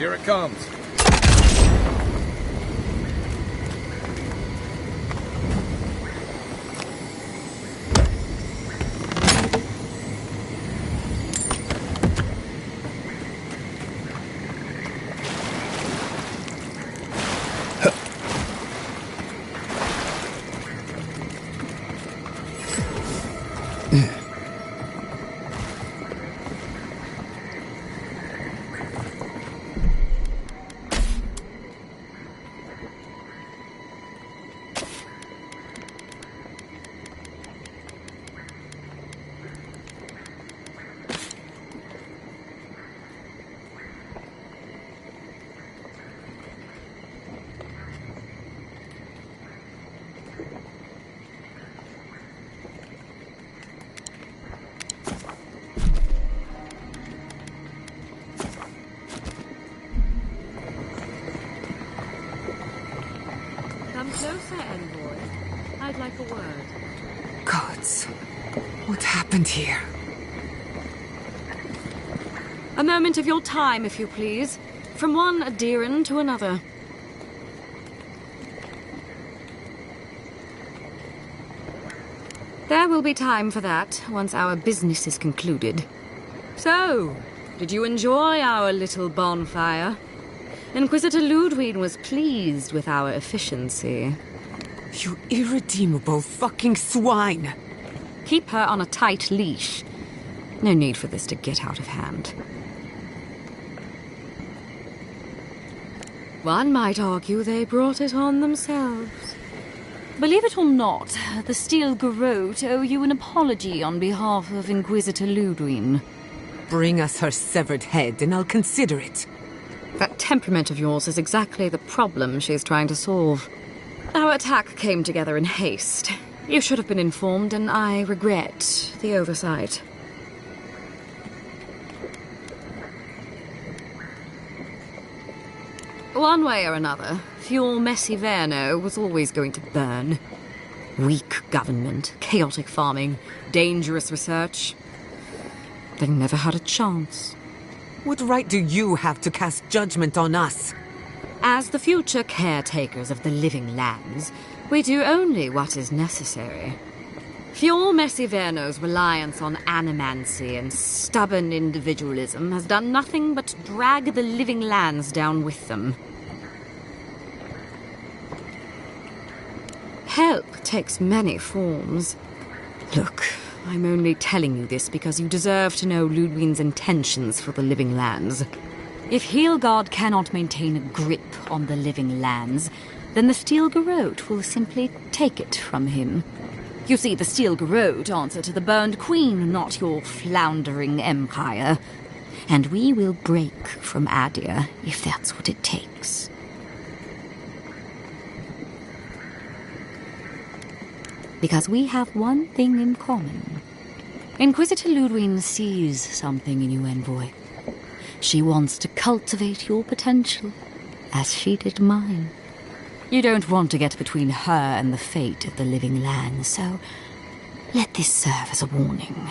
Here it comes. Come closer, envoy. I'd like a word. Gods, what happened here? A moment of your time, if you please. From one Adiran to another. There will be time for that once our business is concluded. So, did you enjoy our little bonfire? Inquisitor Ludwig was pleased with our efficiency. You irredeemable fucking swine! Keep her on a tight leash. No need for this to get out of hand. One might argue they brought it on themselves. Believe it or not, the Steel Garrote owe you an apology on behalf of Inquisitor Ludwig. Bring us her severed head and I'll consider it. That temperament of yours is exactly the problem she's trying to solve. Our attack came together in haste. You should have been informed, and I regret the oversight. One way or another, Fuel Messiverno was always going to burn. Weak government, chaotic farming, dangerous research. They never had a chance. What right do you have to cast judgment on us? As the future caretakers of the living lands, we do only what is necessary. Fuel Messiverno's reliance on animancy and stubborn individualism has done nothing but drag the living lands down with them. Help takes many forms. Look, I'm only telling you this because you deserve to know Ludwig's intentions for the living lands. If Heelgard cannot maintain a grip on the living lands, then the Steel Garrote will simply take it from him. You see, the Steel Garrote answer to the Burned Queen, not your floundering empire. And we will break from Adir if that's what it takes. Because we have one thing in common. Inquisitor Ludwig sees something in you, envoy. She wants to cultivate your potential, as she did mine. You don't want to get between her and the fate of the living land, so let this serve as a warning.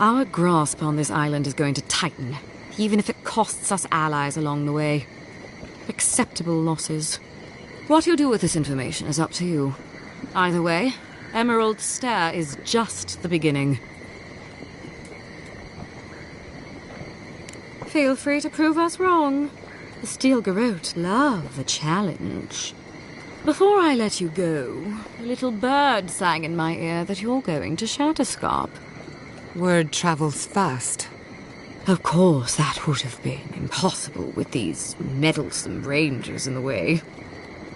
Our grasp on this island is going to tighten, even if it costs us allies along the way. Acceptable losses. What you do with this information is up to you. Either way, Emerald Stair is just the beginning. Feel free to prove us wrong. The Steel Garrote love a challenge. Before I let you go, a little bird sang in my ear that you're going to Shatterscarp. Word travels fast. Of course, that would have been impossible with these meddlesome rangers in the way.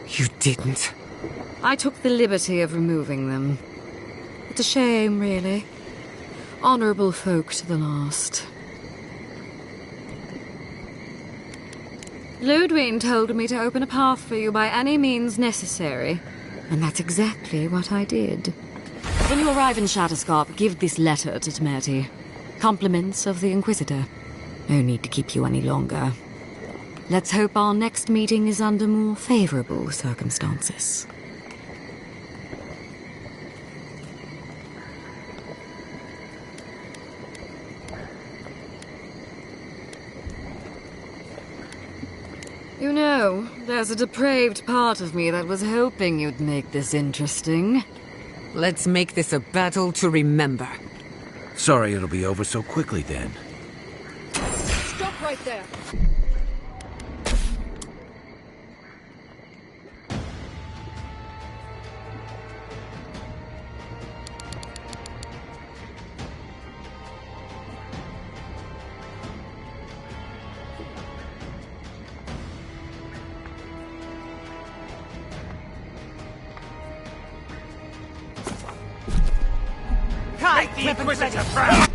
You didn't. I took the liberty of removing them. It's a shame, really. Honorable folk to the last. Ludwig told me to open a path for you by any means necessary, and that's exactly what I did. When you arrive in Shatterscarp, give this letter to Tmerti. Compliments of the Inquisitor. No need to keep you any longer. Let's hope our next meeting is under more favorable circumstances. You know, there's a depraved part of me that was hoping you'd make this interesting. Let's make this a battle to remember. Sorry it'll be over so quickly then. Stop right there. Make the Inquisitor proud!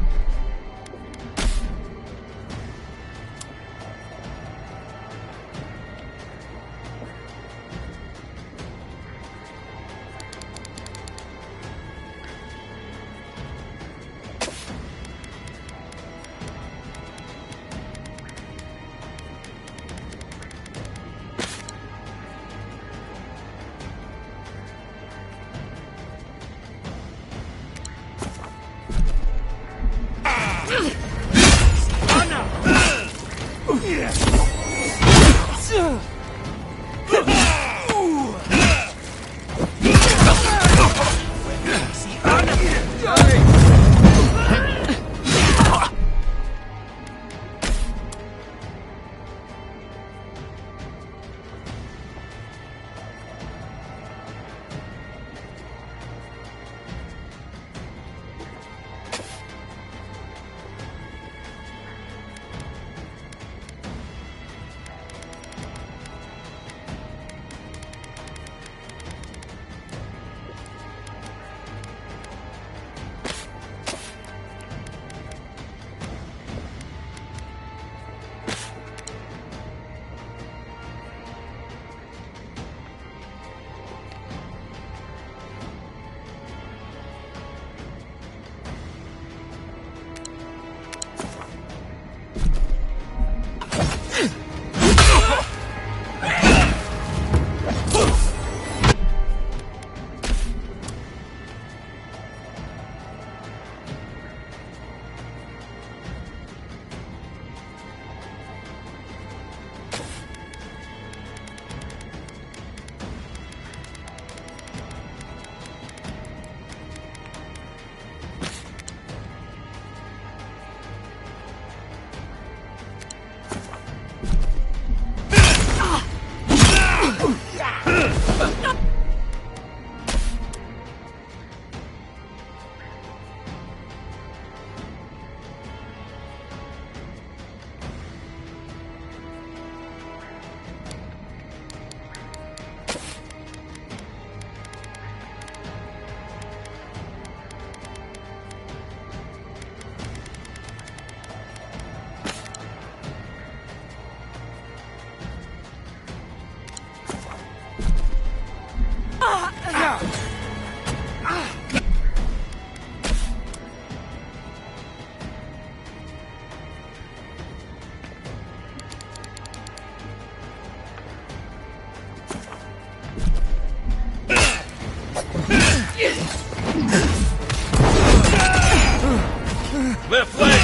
Left leg!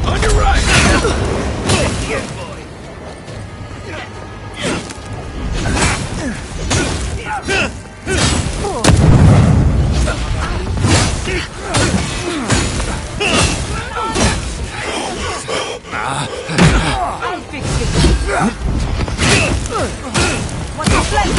On your right! I'll fix it. What's the plan?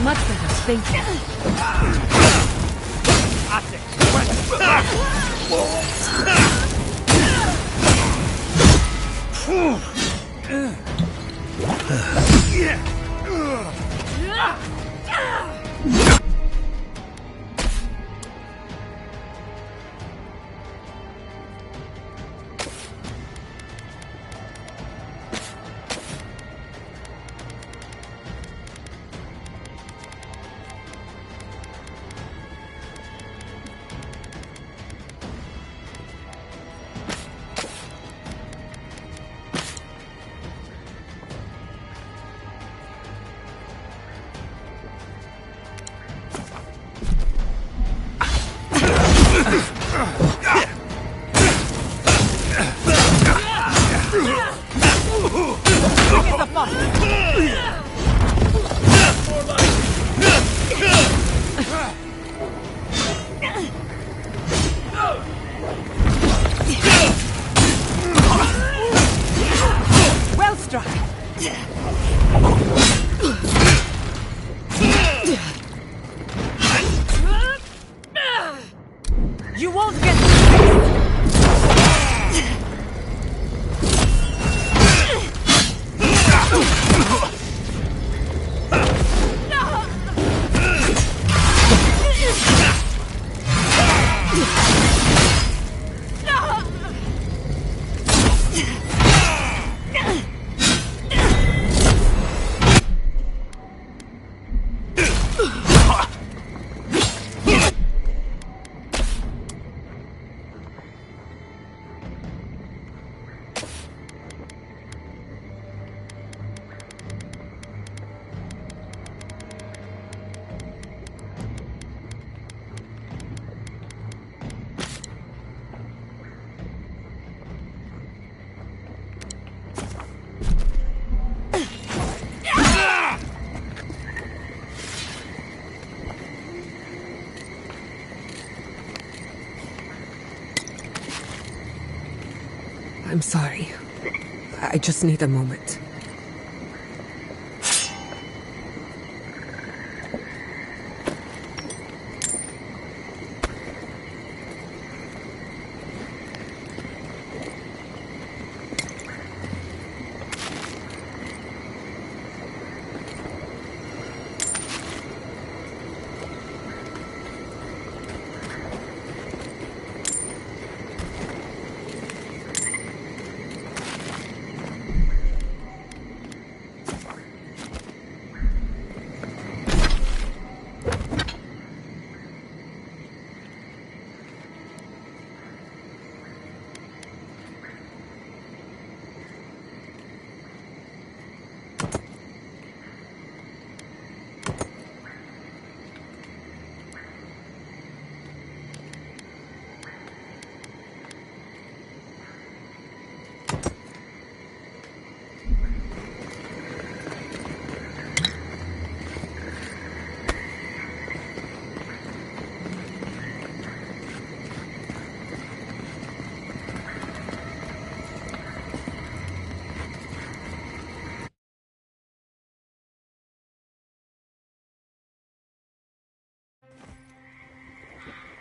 Much better, thank you. Well struck. You won't get I'm sorry. I just need a moment.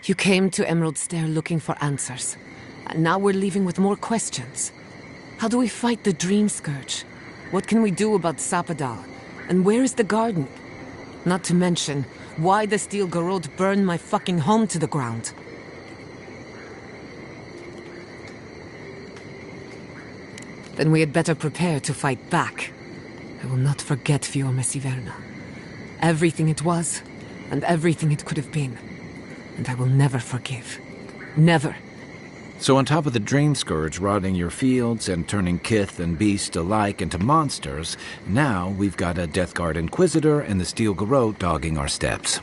You came to Emerald Stair looking for answers. And now we're leaving with more questions. How do we fight the Dream Scourge? What can we do about Sapadal? And where is the garden? Not to mention, why the Steel Garrote burned my fucking home to the ground. Then we had better prepare to fight back. I will not forget Fiume Siverna. Everything it was, and everything it could have been. And I will never forgive. Never. So on top of the Dream Scourge rotting your fields and turning kith and beast alike into monsters, now we've got a Death Guard Inquisitor and the Steel Garrote dogging our steps.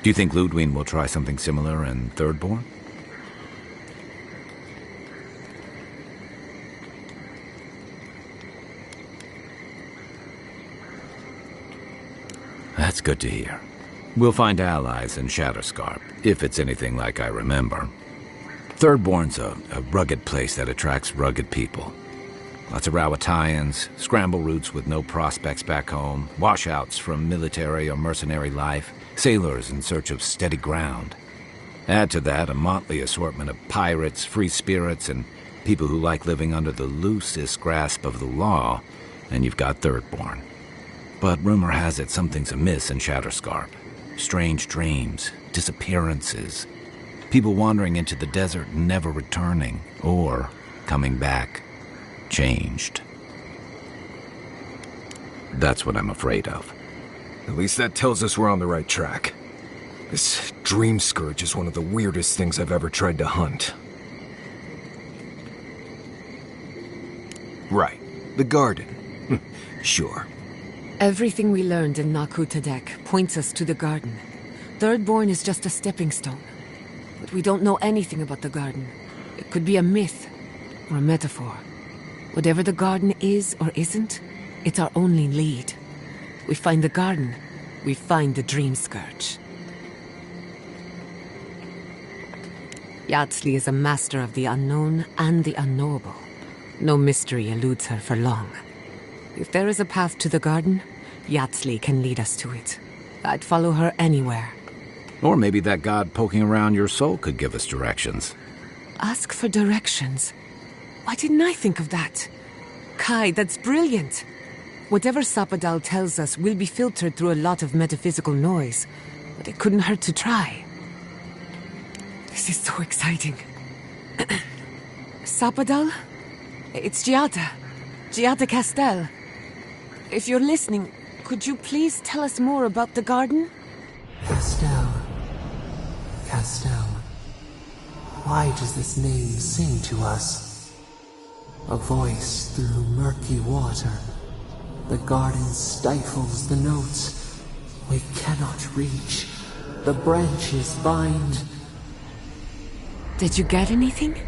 Do you think Ludwig will try something similar in Thirdborn? That's good to hear. We'll find allies in Shatterscarp, if it's anything like I remember. Thirdborn's a rugged place that attracts rugged people. Lots of Rowattians, scramble routes with no prospects back home, washouts from military or mercenary life, sailors in search of steady ground. Add to that a motley assortment of pirates, free spirits, and people who like living under the loosest grasp of the law, and you've got Thirdborn. But rumor has it something's amiss in Shatterscarp. Strange dreams, disappearances, people wandering into the desert and never returning, or coming back changed. That's what I'm afraid of. At least that tells us we're on the right track. This dream scourge is one of the weirdest things I've ever tried to hunt. Right. The garden. Sure. Everything we learned in Naku Tadek points us to the garden. Thirdborn is just a stepping stone. But we don't know anything about the garden. It could be a myth or a metaphor. Whatever the garden is or isn't, it's our only lead. We find the garden, we find the dream scourge. Yatsley is a master of the unknown and the unknowable. No mystery eludes her for long. If there is a path to the garden, Yatsley can lead us to it. I'd follow her anywhere. Or maybe that god poking around your soul could give us directions. Ask for directions? Why didn't I think of that? Kai, that's brilliant. Whatever Sapadal tells us will be filtered through a lot of metaphysical noise, but it couldn't hurt to try. This is so exciting. Sapadal? It's Giada. Giada Castel. If you're listening, could you please tell us more about the garden? Castel. Castel. Why does this name sing to us? A voice through murky water. The garden stifles the notes. We cannot reach. The branches bind. Did you get anything?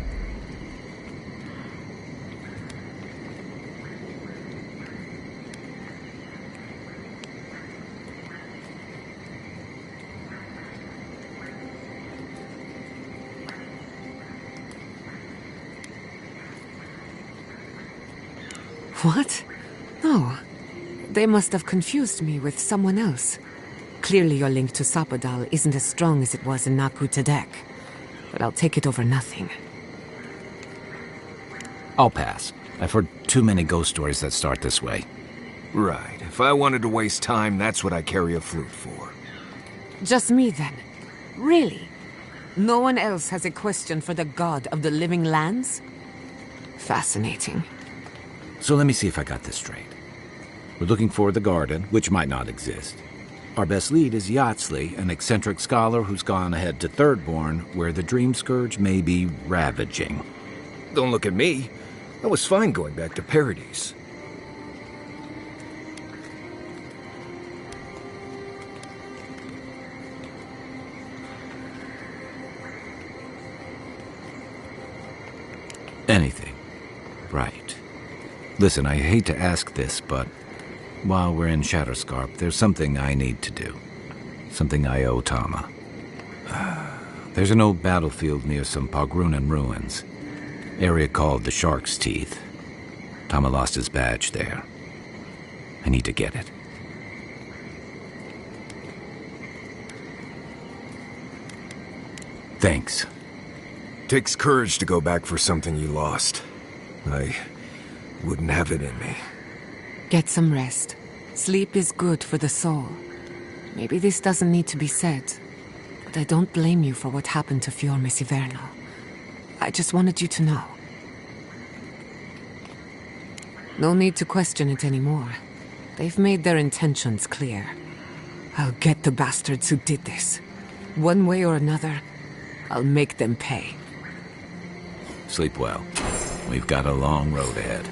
What? No. They must have confused me with someone else. Clearly your link to Sapadal isn't as strong as it was in Naku Tadek. But I'll take it over nothing. I'll pass. I've heard too many ghost stories that start this way. Right. If I wanted to waste time, that's what I carry a flute for. Just me, then? Really? No one else has a question for the god of the living lands? Fascinating. So let me see if I got this straight. We're looking for the garden, which might not exist. Our best lead is Yatsley, an eccentric scholar who's gone ahead to Thirdborn, where the Dream Scourge may be ravaging. Don't look at me. I was fine going back to Paradise. Anything. Right. Listen, I hate to ask this, but while we're in Shatterscarp, there's something I need to do. Something I owe Tama. There's an old battlefield near some Pogrunan ruins. Area called the Shark's Teeth. Tama lost his badge there. I need to get it. Thanks. Takes courage to go back for something you lost. I wouldn't have it in me. Get some rest. Sleep is good for the soul. Maybe this doesn't need to be said, but I don't blame you for what happened to Fiorme Siverno. I just wanted you to know. No need to question it anymore. They've made their intentions clear. I'll get the bastards who did this. One way or another, I'll make them pay. Sleep well. We've got a long road ahead.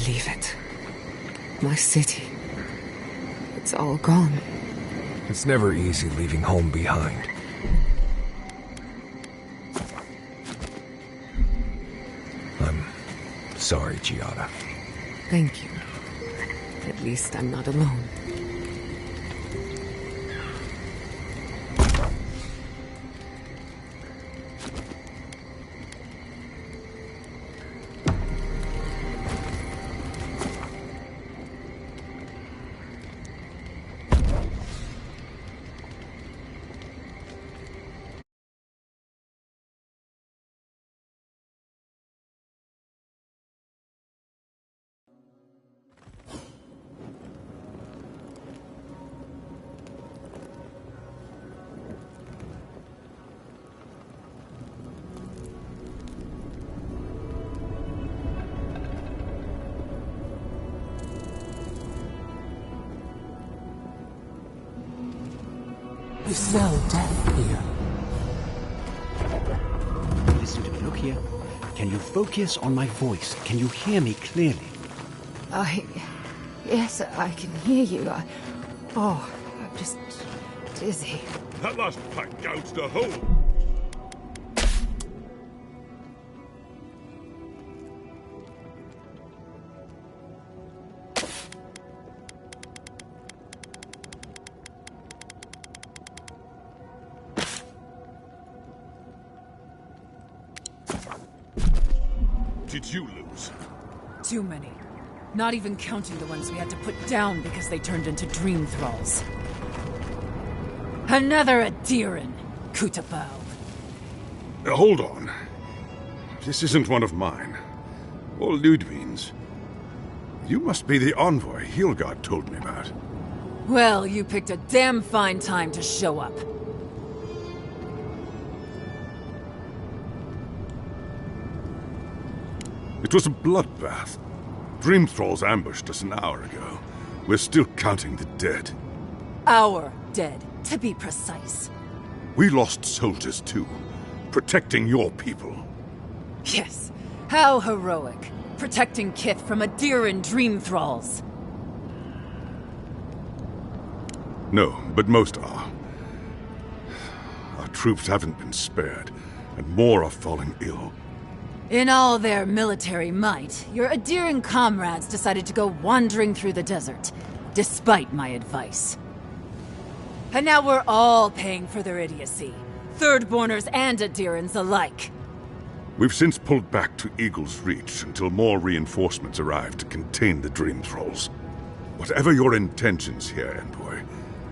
believe it. My city. It's all gone. It's never easy leaving home behind. I'm sorry, Giada. Thank you. At least I'm not alone. You smell death here. Listen to me. Look here. Can you focus on my voice? Can you hear me clearly? Yes, I can hear you. I'm just dizzy. That last pack gouged a hole. Did you lose? Too many. Not even counting the ones we had to put down because they turned into dream thralls. Another Adiran, Kutabao. Hold on. This isn't one of mine. Or Ludwig's. You must be the envoy Hilgard told me about. Well, you picked a damn fine time to show up. It was a bloodbath. Dream thralls ambushed us an hour ago. We're still counting the dead. Our dead, to be precise. We lost soldiers too, protecting your people. Yes, how heroic. Protecting Kith from Adiran dream thralls. No, but most are. Our troops haven't been spared, and more are falling ill. In all their military might, your Adiran comrades decided to go wandering through the desert, despite my advice. And now we're all paying for their idiocy. Thirdborners and Adirans alike. We've since pulled back to Eagle's Reach until more reinforcements arrive to contain the Dream Thralls. Whatever your intentions here, Envoy,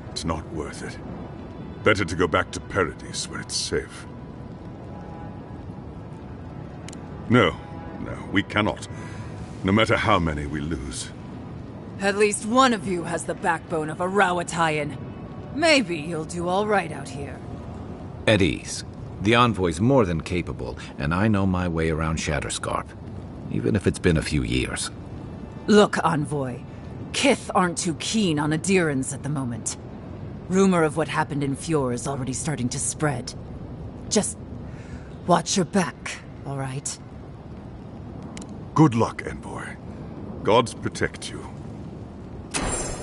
it's not worth it. Better to go back to Paradise where it's safe. No, we cannot. No matter how many we lose. At least one of you has the backbone of a Rawatayan. Maybe you'll do all right out here. At ease. The Envoy's more than capable, and I know my way around Shatterscarp. Even if it's been a few years. Look, Envoy. Kith aren't too keen on Adirans at the moment. Rumor of what happened in Fjord is already starting to spread. Just watch your back, all right? Good luck, Envoy. Gods protect you.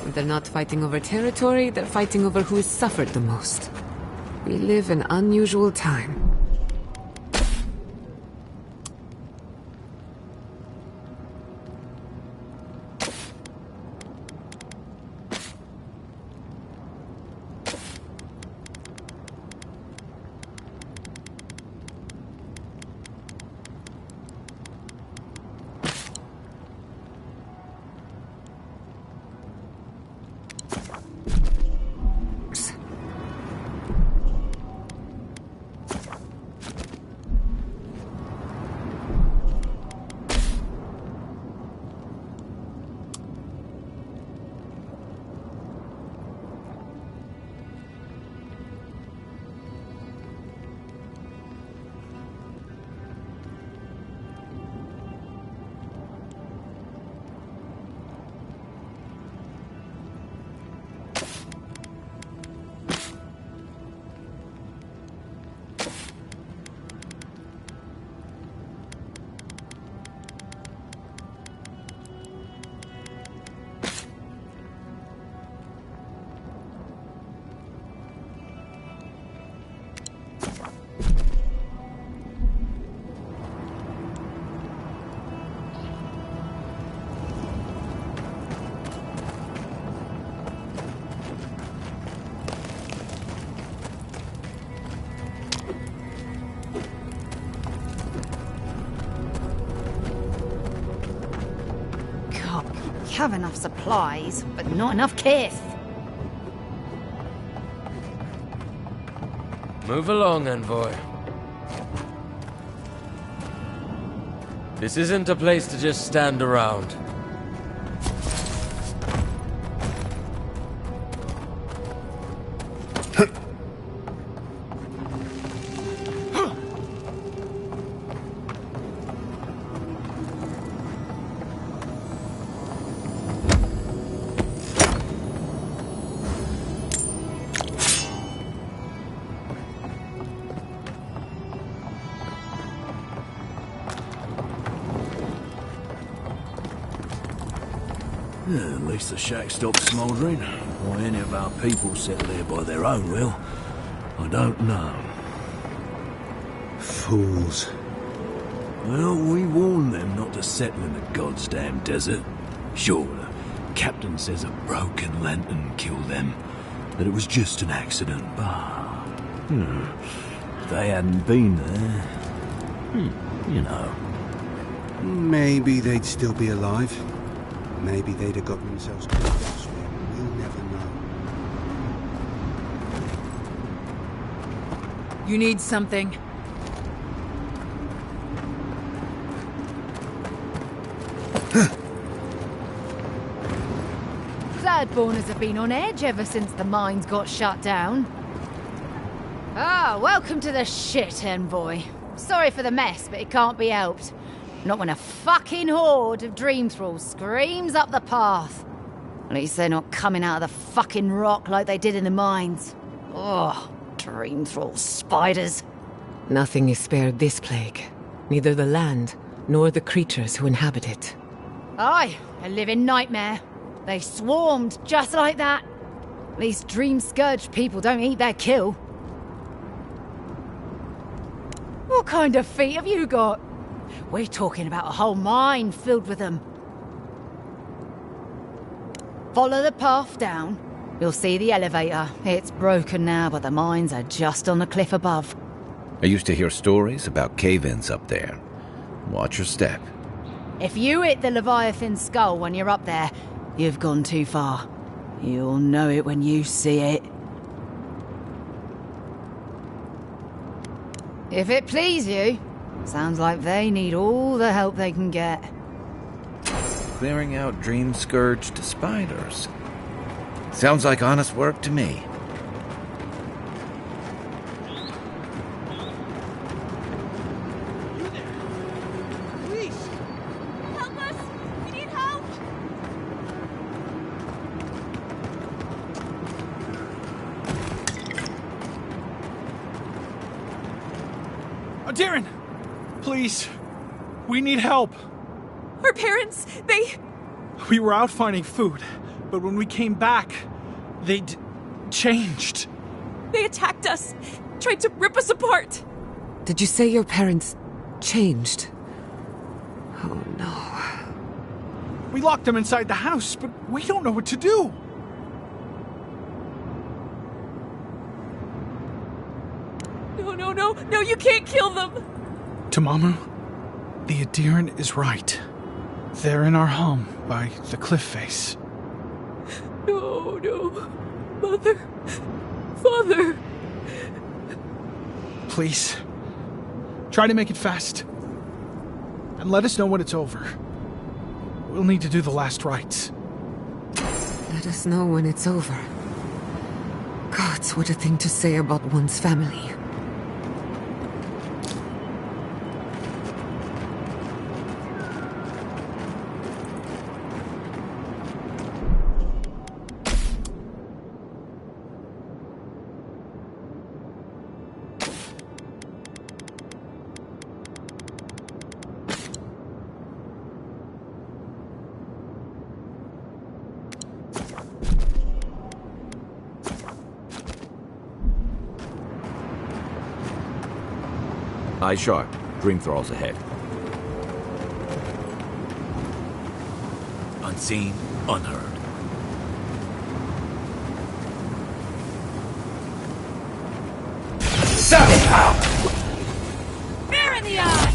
They're not fighting over territory, they're fighting over who's suffered the most. We live in unusual time. have enough supplies, but not enough kith. Move along, envoy. This isn't a place to just stand around. Yeah, at least the shack stopped smouldering. Why any of our people settle there by their own will, I don't know. Fools. Well, we warned them not to settle in the goddamn desert. Sure, the captain says a broken lantern killed them, that it was just an accident, but... if they hadn't been there... you know. Maybe they'd still be alive. Maybe they'd have got themselves killed elsewhere. We'll never know. You need something. Bloodborners have been on edge ever since the mines got shut down. Ah, welcome to the shit, envoy. Sorry for the mess, but it can't be helped. Not when a fucking horde of dream thralls screams up the path. At least they're not coming out of the fucking rock like they did in the mines. Oh, dream thrall spiders. Nothing is spared this plague. Neither the land, nor the creatures who inhabit it. Aye, a living nightmare. They swarmed just like that. At least dream scourge people don't eat their kill. What kind of feet have you got? We're talking about a whole mine filled with them. Follow the path down. You'll see the elevator. It's broken now, but the mines are just on the cliff above. I used to hear stories about cave-ins up there. Watch your step. If you hit the Leviathan skull when you're up there, you've gone too far. You'll know it when you see it. If it please you, sounds like they need all the help they can get. Clearing out dream-scourged spiders. Sounds like honest work to me. Please! Help us! We need help! Oh, Darren! Please. We need help. Our parents, We were out finding food, but when we came back, they'd changed. They attacked us, tried to rip us apart. Did you say your parents changed? Oh no. We locked them inside the house, but we don't know what to do. No, you can't kill them. Tamamu, the Adiran is right. They're in our home by the cliff face. No. Mother. Father. Please. Try to make it fast. And let us know when it's over. We'll need to do the last rites. Let us know when it's over. Gods, what a thing to say about one's family. Eyes sharp. Dream thralls ahead. Unseen, unheard. Seven power! Fear in the eye!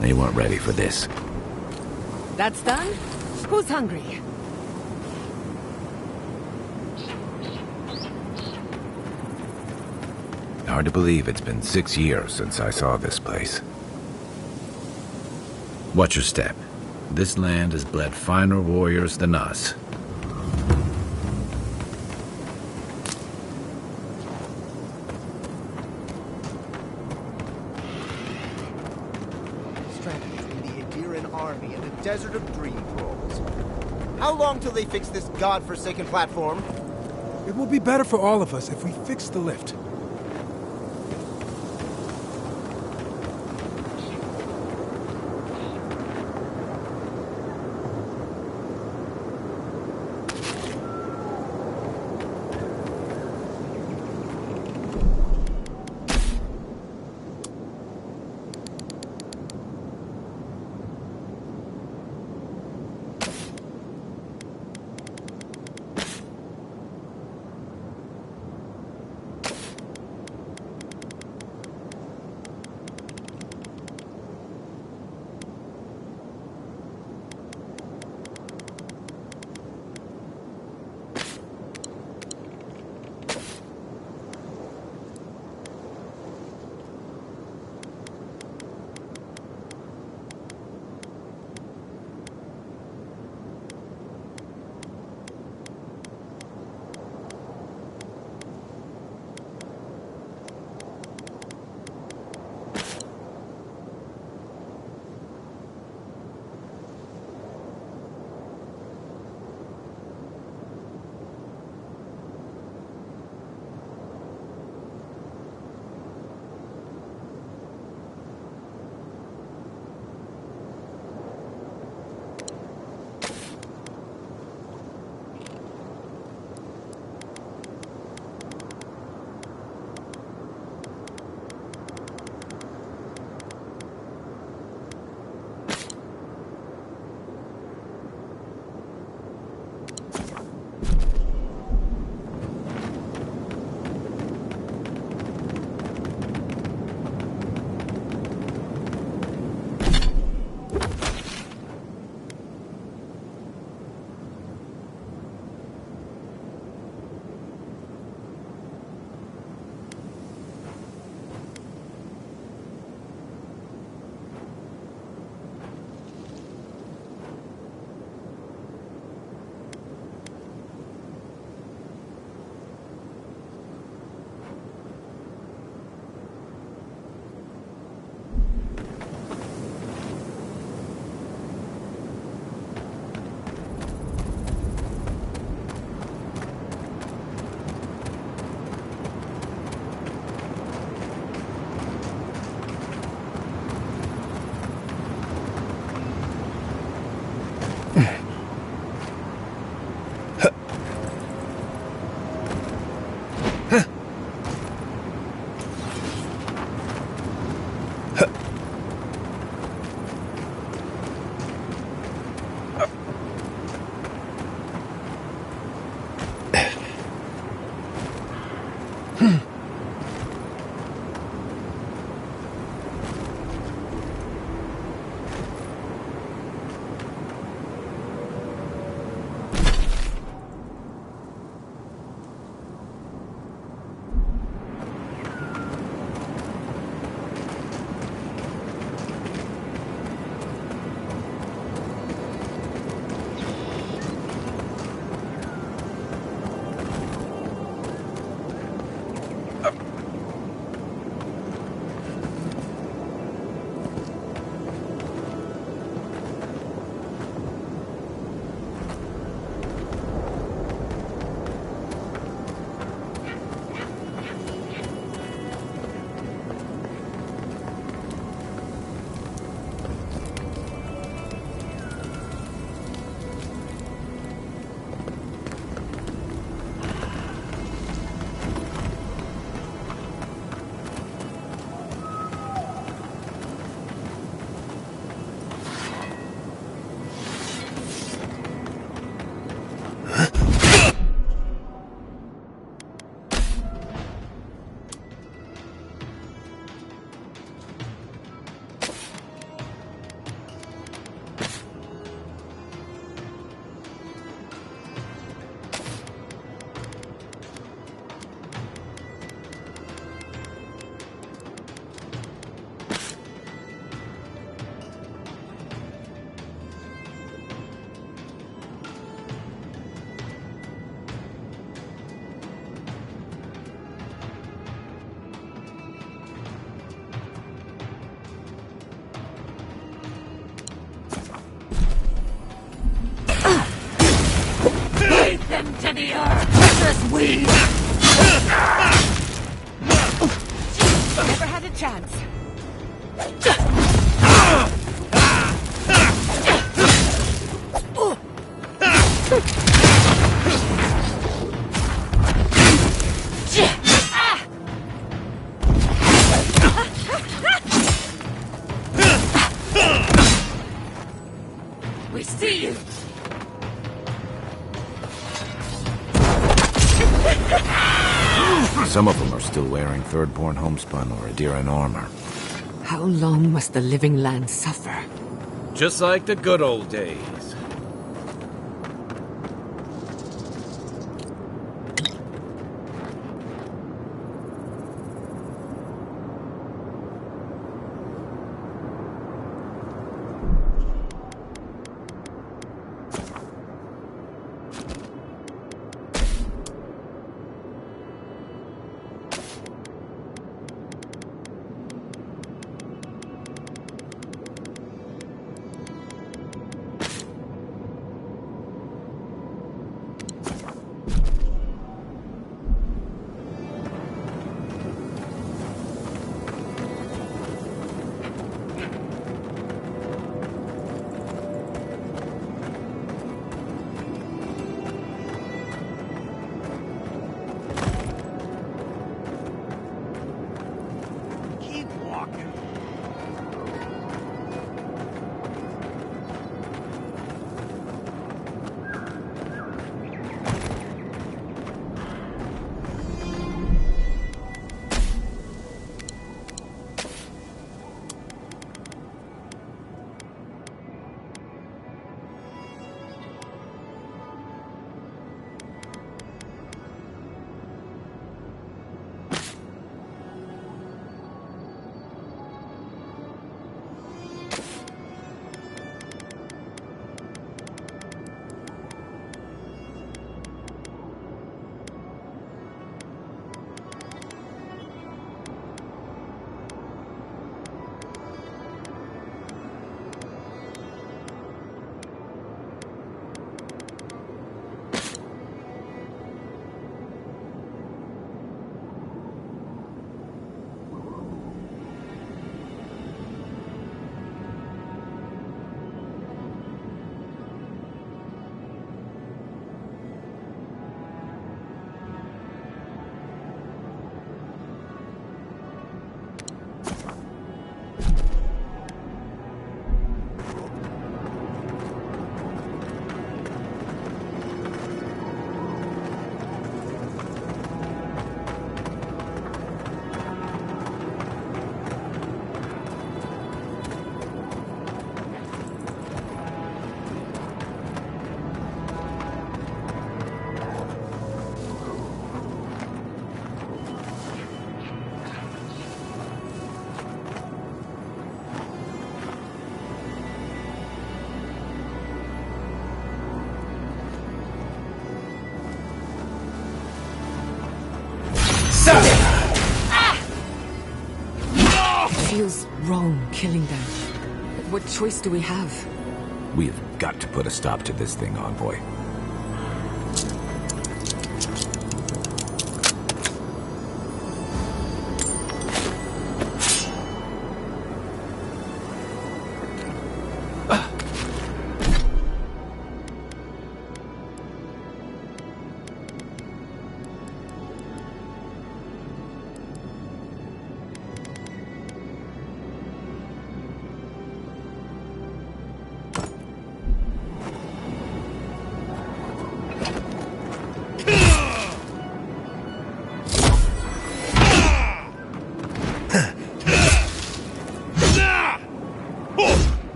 They weren't ready for this. That's done? Who's hungry? Hard to believe it's been 6 years since I saw this place. Watch your step. This land has bled finer warriors than us. Desert of dream trolls. How long till they fix this godforsaken platform? It will be better for all of us if we fix the lift. Never had a chance. We see you. Some of them are still wearing third-born homespun or Adiran armor. How long must the living land suffer? Just like the good old days. Feels wrong killing them. What choice do we have? We've got to put a stop to this thing, Envoy.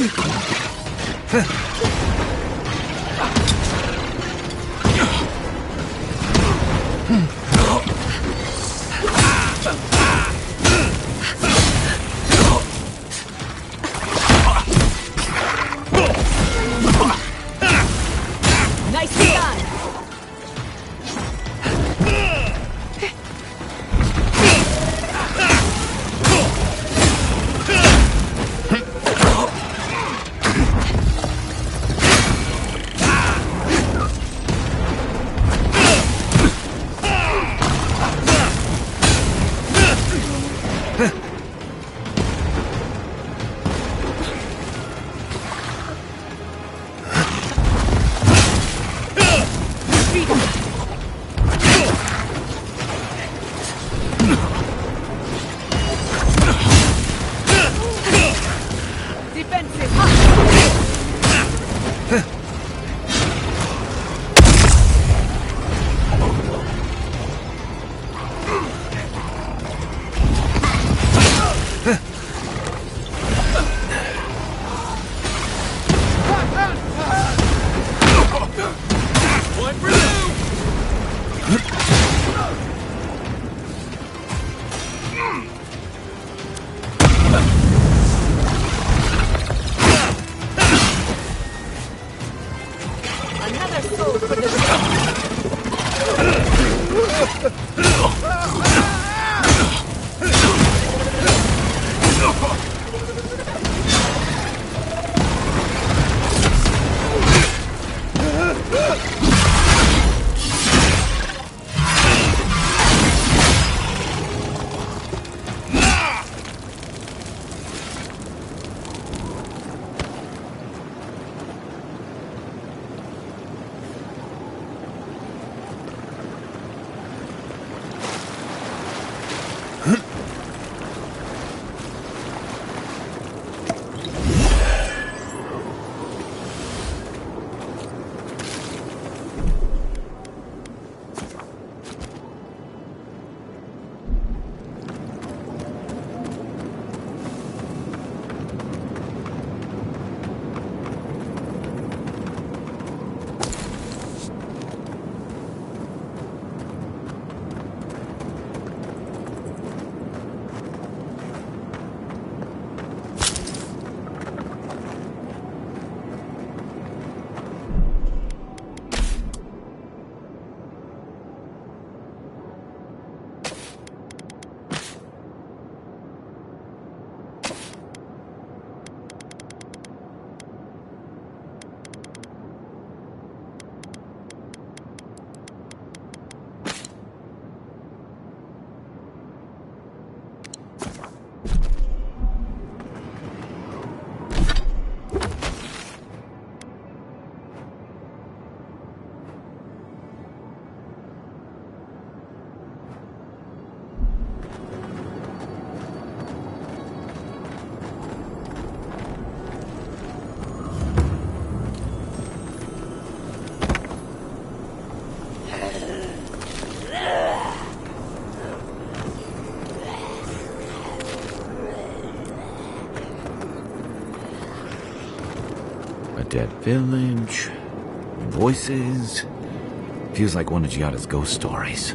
Nicely done. Dead village. Voices. Feels like one of Giada's ghost stories.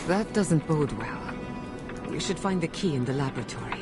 That doesn't bode well. We should find the key in the laboratory.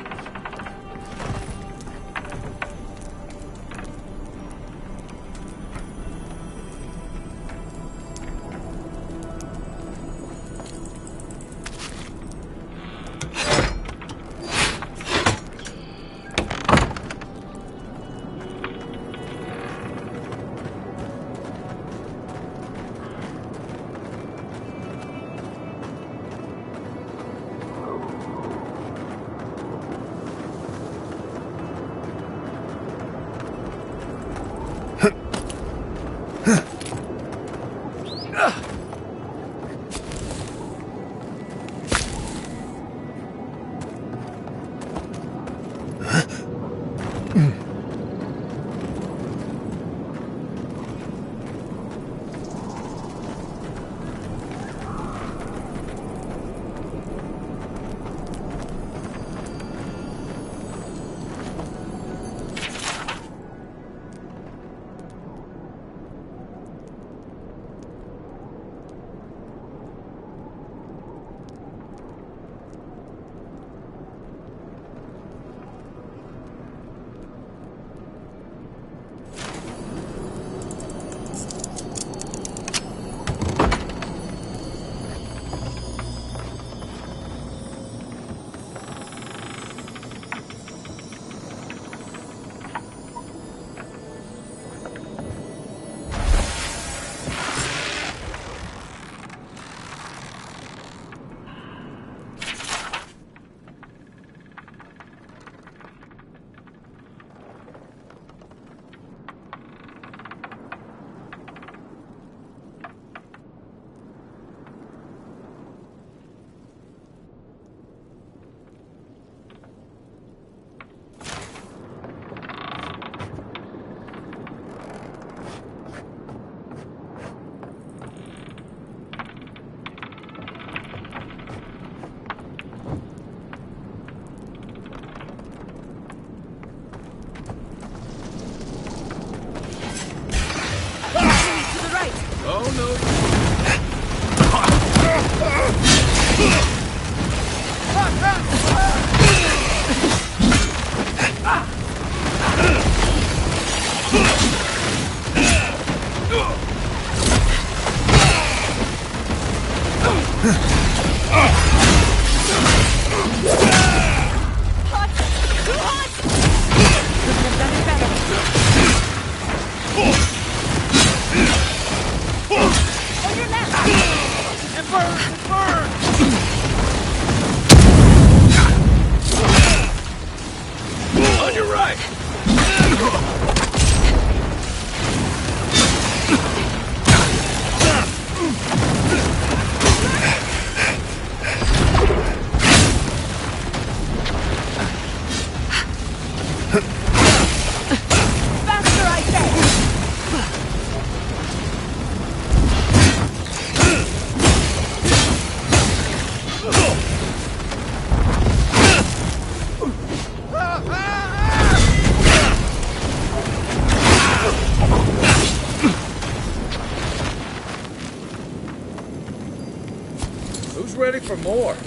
Ready for more.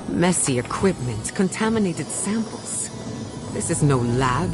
Messy equipment, contaminated samples. This is no lab.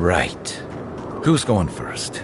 Right. Who's going first?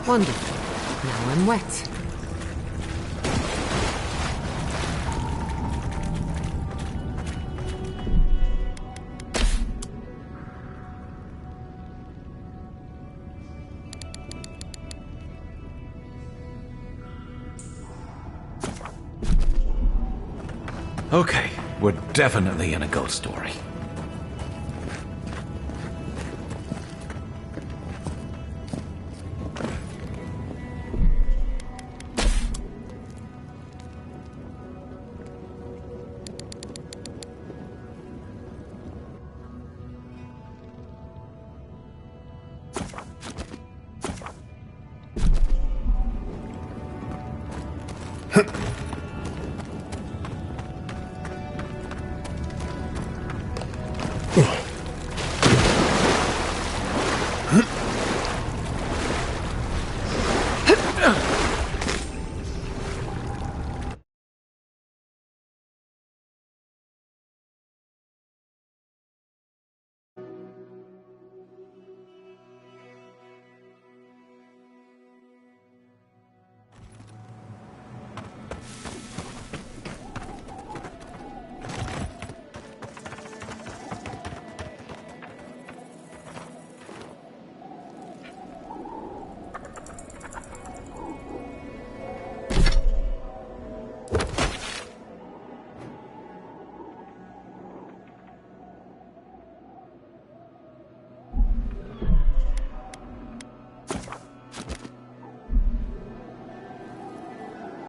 Wonderful. Now I'm wet. Okay, we're definitely in a ghost story.